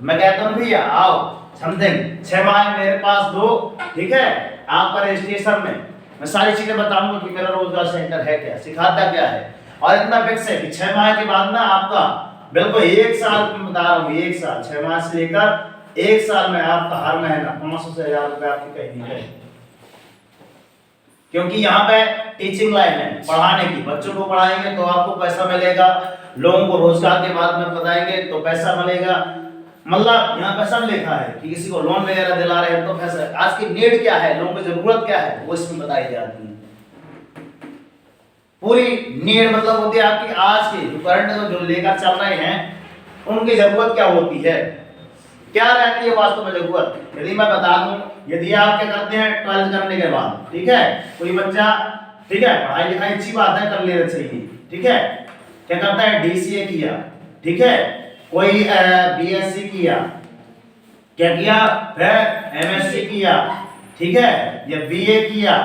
तो मैं कहता हूँ भैया आओ समथिंग 6 माह मेरे पास दो, ठीक है, आपका रजिस्ट्रेशन में मैं सारी चीजें बताऊंगा कि मेरा रोजगार सेंटर है क्या, सिखाता क्या है, और इतना फिक्स है कि 6 माह के बाद ना आपका बिल्कुल 1 साल में बता रहा हूँ, 1 साल 6 माह से लेकर 1 साल में आपका हर महीना 500 से 1,000 रुपए आपकी कहीं नहीं गए, क्योंकि यहाँ पे टीचिंग लाइन है, पढ़ाने की, बच्चों को पढ़ाएंगे तो आपको पैसा मिलेगा, लोगों को रोजगार के बाद में बताएंगे तो पैसा मिलेगा। मतलब यहाँ पे सब लिखा है कि किसी को लोन वगैरह दिला रहे हैं तो पैसा, आज की नीड क्या है, लोगों की जरूरत क्या है वो इसमें बताई जाती है। पूरी नीड मतलब होती है आपकी आज की जो करंट जो लेकर चल रहे हैं उनकी जरूरत क्या होती है, क्या रहती है वास्तव में जरूरत। यदि मैं बता दूं, यदि आप क्या करते हैं 12th करने के बाद, ठीक है, कोई बच्चा, ठीक है, पढ़ाई लिखाई अच्छी बात है कर लेना चाहिए, ठीक है, क्या करता है डीसीए किया, ठीक है, कोई बीएससी किया, क्या किया, फिर एमएससी किया, ठीक है, या बीए किया,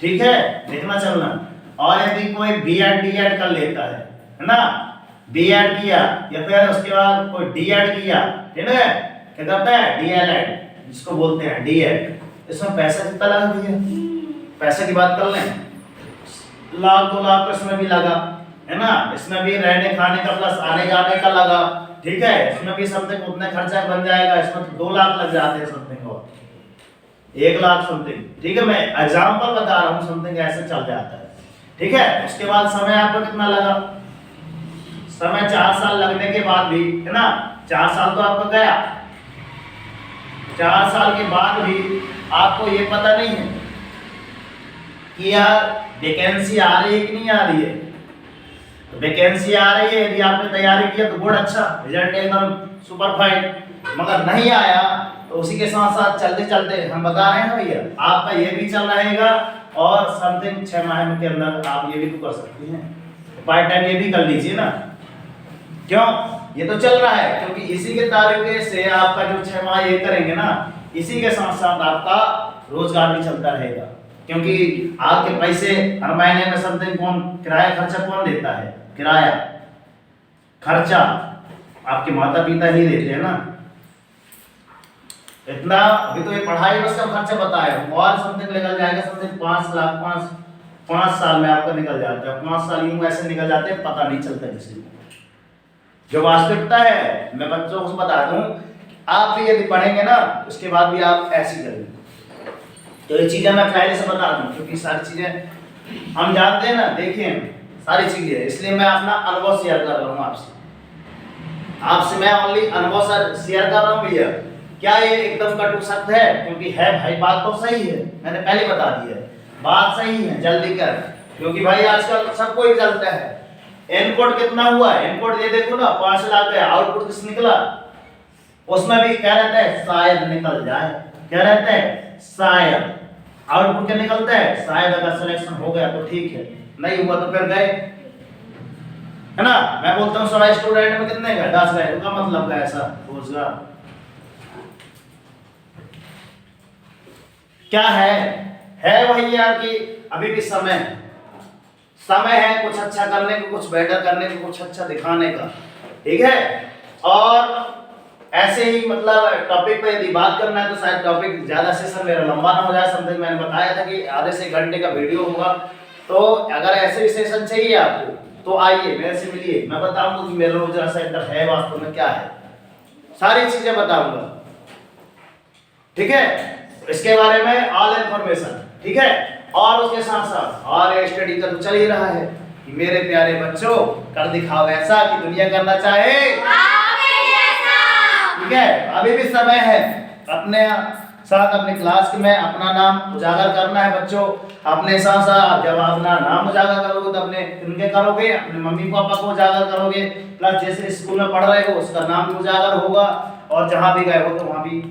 ठीक है, लिखना चलना, और यदि कोई बीएड डीएड कर लेता है ना, बीएड किया या फिर उसके बाद कोई डीएड किया, ठीक है, क्या करता है डीएलएड जिसको बोलते हैं डीएड, इसमें पैसा कितना लगा भैया, पैसे की बात कर लें, 1,00,000 2 लाख तो इसमें भी लगा है ना, इसमें भी रहने खाने का प्लस आने जाने का लगा, ठीक है, इसमें भी समथिंग उतना खर्चा बन जाएगा, इसमें तो 2 लाख लग जाते हैं समथिंग, और 1 लाख समथिंग, ठीक है, मैं एग्जांपल बता रहा हूँ, समथिंग ऐसे चल जाता है, ठीक है। उसके बाद समय आपको कितना लगा, समय 4 साल लगने के बाद भी है ना, 4 साल तो आपका गया, 4 साल के बाद भी आपको ये पता नहीं है कि यार वैकेंसी आ रही है कि नहीं आ रही है। तो वैकेंसी आ रही है, यदि आपने तैयारी किया तो बहुत अच्छा, रिजल्ट एकदम सुपर फाइन, मगर नहीं आया तो उसी के साथ साथ चलते चलते हम बता रहे हैं ना भैया, आपका ये भी चल रहेगा, और समथिंग 6 माह के अंदर आप ये भी तो कर सकते हैं, पार्ट टाइम ये भी कर लीजिए ना, क्यों, ये तो चल रहा है, क्योंकि इसी के तरीके से आपका जो 6 माह ये करेंगे ना, इसी के साथ साथ आपका रोजगार भी चलता रहेगा, क्योंकि आपके पैसे हर महीने में समथिंग कौन किराया खर्चा कौन देता है, किराया खर्चा आपके माता पिता ही देते हैं ना, इतना अभी तो ये पढ़ाई बस का खर्चा बताया, और समथिंग निकल जाएगा, समथिंग 5 लाख 5 साल में आपका निकल जाता है, 5 साल यूं ऐसे निकल जाते हैं, पता नहीं चलता किसी को। जो वास्तविकता है मैं बच्चों को बता दूं, आप भी यदि पढ़ेंगे ना उसके बाद भी आप ऐसी करेंगे, तो ये चीजें मैं पहले से बता दूं, क्योंकि सारी चीजें हम जानते हैं ना, देखिए सारी चीजें, इसलिए मैं अपना अनुभव शेयर कर रहा हूँ आपसे मैं ओनली अनुभव शेयर कर रहा हूँ भैया। क्या ये एकदम कटु सत्य है? क्योंकि है भाई, बात तो सही है, मैंने पहले बता दिया है, बात सही है, जल्दी कर, क्योंकि भाई आजकल सबको ही चलता है। इनपुट कितना हुआ है, इनपुट ये देखो ना 5 लाख है, आउटपुट किस निकला, उसमें भी क्या रहता है, शायद निकल जाए, क्या रहता है, शायद। आउटपुट क्या निकलता है, शायद। अगर सिलेक्शन हो गया तो ठीक है, नहीं हुआ तो फिर गए, है ना। मैं बोलता हूँ 100 स्टूडेंट में कितने गए, 10 गए, उनका मतलब क्या, ऐसा रोजगार क्या है वही यार कि अभी भी समय है कुछ अच्छा करने को, कुछ बेटर करने को, कुछ अच्छा दिखाने का, ठीक है। और ऐसे ही मतलब टॉपिक पे यदि बात करना है तो शायद टॉपिक ज्यादा सेशन मेरा लंबा ना हो जाए, समथिंग मैंने बताया था कि आधे से 1 घंटे का वीडियो होगा। तो अगर ऐसे ही सेशन चाहिए आपको तो आइए मेरे से मिलिए, मैं बताऊंगा कि मेरा रोजगार सेंटर है वास्तव में क्या है, सारी चीजें बताऊंगा, ठीक है। इसके बारे में ऑल इंफॉर्मेशन, ठीक है। और उसके साथ साथ और स्टडी का तो चल ही रहा है कि मेरे प्यारे बच्चों कर दिखाओ ऐसा कि दुनिया करना चाहे आपके जैसा, ठीक है। अभी भी समय है अपने साथ अपने क्लास में अपना नाम उजागर करना है बच्चों। अपने साथ साथ जब अपना नाम उजागर करोगे तो अपने उनके करोगे, अपने मम्मी पापा को उजागर करोगे, प्लस जैसे स्कूल में पढ़ रहे हो उसका नाम भी उजागर होगा, और जहां भी गए हो तो वहां भी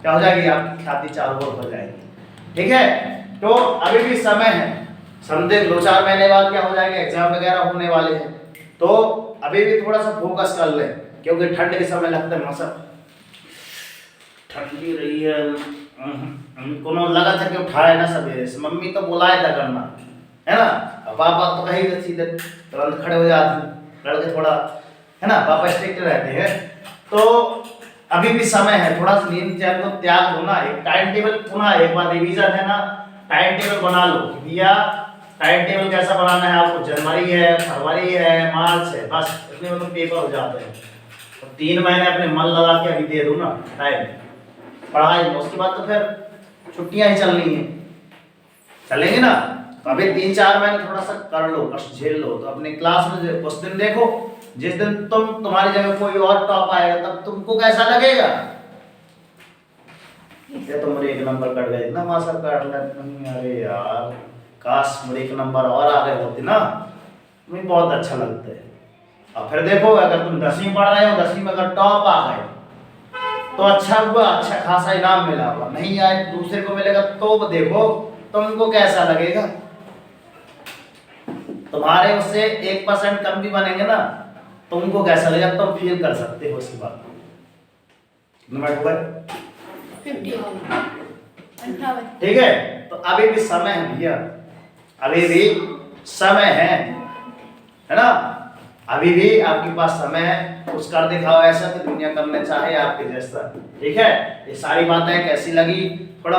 क्या हो जाएगी, आपकी ख्याति चारों ओर हो जाएगी, ठीक है। तो अभी भी समय है, समथिंग 2-4 महीने बाद क्या हो जाएगा, एग्जाम वगैरह होने वाले हैं, तो अभी भी थोड़ा सा फोकस कर ले, क्योंकि ठंड के समय लगता है मौसम ठंडी रही है। कोनो लगा था कि उठाए ना सवेरे से, मम्मी तो बुलाए था करना, है ना, पापा तो कहीं तो सीधे तुरंत खड़े हो जाते, लड़के थोड़ा, है ना, पापा स्ट्रिक्ट रहते हैं। तो अभी भी समय है, थोड़ा सा नींद चैन को त्याग दो ना, एक टाइम टेबल पुनः एक बार रिवीजन है ना, टाइम टेबल बना लो भैया। टाइम टेबल कैसा बनाना है आपको, जनवरी है, फरवरी है, मार्च है, बस इतने में तो पेपर हो जाते हैं। तो 3 महीने अपने मन लगा के अभी दे दो ना टाइम पढ़ाई में, उसके बाद तो फिर छुट्टियां ही चलनी है, चलेंगे ना। तो अभी 3-4 महीने थोड़ा सा कर लो, कष्ट झेल लो। तो अपने क्लास में उस दिन देखो, जिस दिन तुम्हारी जगह कोई और टॉप आएगा तब तुमको कैसा लगेगा, ये तो मेरे 1 नंबर कट गए ना, मास्टर काट लेते, अरे यार काश मेरे 1 नंबर और आ गए होते ना, तुम्हें बहुत अच्छा लगता है। और फिर देखो अगर तुम 10वीं पढ़ रहे हो, 10वीं में अगर टॉप आ गए तो अच्छा हुआ, अच्छा खासा इनाम मिला हुआ, नहीं आए दूसरे को मिलेगा तो देखो तुमको कैसा लगेगा। तुम्हारे उससे 1% कम भी बनेंगे ना, तुमको कैसा लगेगा, तुम फील कर सकते हो उसकी बात। नंबर 58 ठीक है। तो अभी भी समय है भैया, अभी भी समय है ना, अभी भी आपके पास समय है, कुछ कर दिखाओ ऐसा कि दुनिया करना चाहे आपके जैसा, ठीक है। ये सारी बातें कैसी लगी, थोड़ा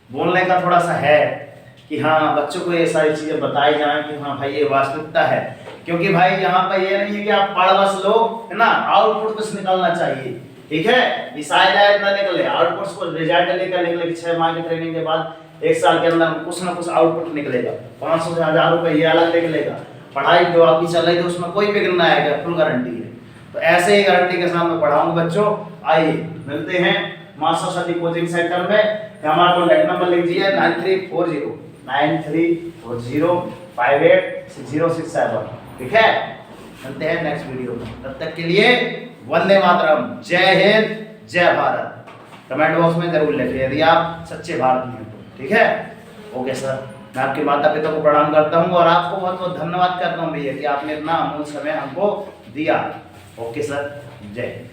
बोलने का थोड़ा सा है कि हाँ बच्चों को ये सारी चीजें बताई जाए कि हाँ भाई ये वास्तविकता है, क्योंकि भाई यहाँ पर ये नहीं है कि आप पढ़ बस लो, है ना, आउटपुट कुछ निकलना चाहिए, ठीक है। ये शायद ना निकले, आउटपुट को रिजल्ट लेकर निकले कि 6 माह की ट्रेनिंग के बाद 1 साल के अंदर कुछ ना कुछ आउटपुट निकलेगा, 500 से 1000 रुपए ये अलग निकलेगा। पढ़ाई जो आपकी चल रही है उसमें कोई फिक्र ना आएगा, फुल गारंटी है। तो ऐसे ही गारंटी के साथ मैं पढ़ाऊंगा बच्चों। आइए मिलते हैं मां सरस्वती कोचिंग सेंटर में। हमारा कॉन्टैक्ट नंबर लिख दीजिए 9340, ठीक है। मिलते हैं नेक्स्ट वीडियो में, तब तक के लिए वंदे मातरम, जय हिंद, जय भारत। कमेंट बॉक्स में जरूर लिखिए यदि आप सच्चे भारतीय हैं तो, ठीक है। ओके सर, मैं आपके माता पिता को प्रणाम करता हूँ और आपको बहुत बहुत धन्यवाद करता हूँ भैया कि आपने इतना अमूल्य समय हमको दिया। ओके सर, जय हिंद।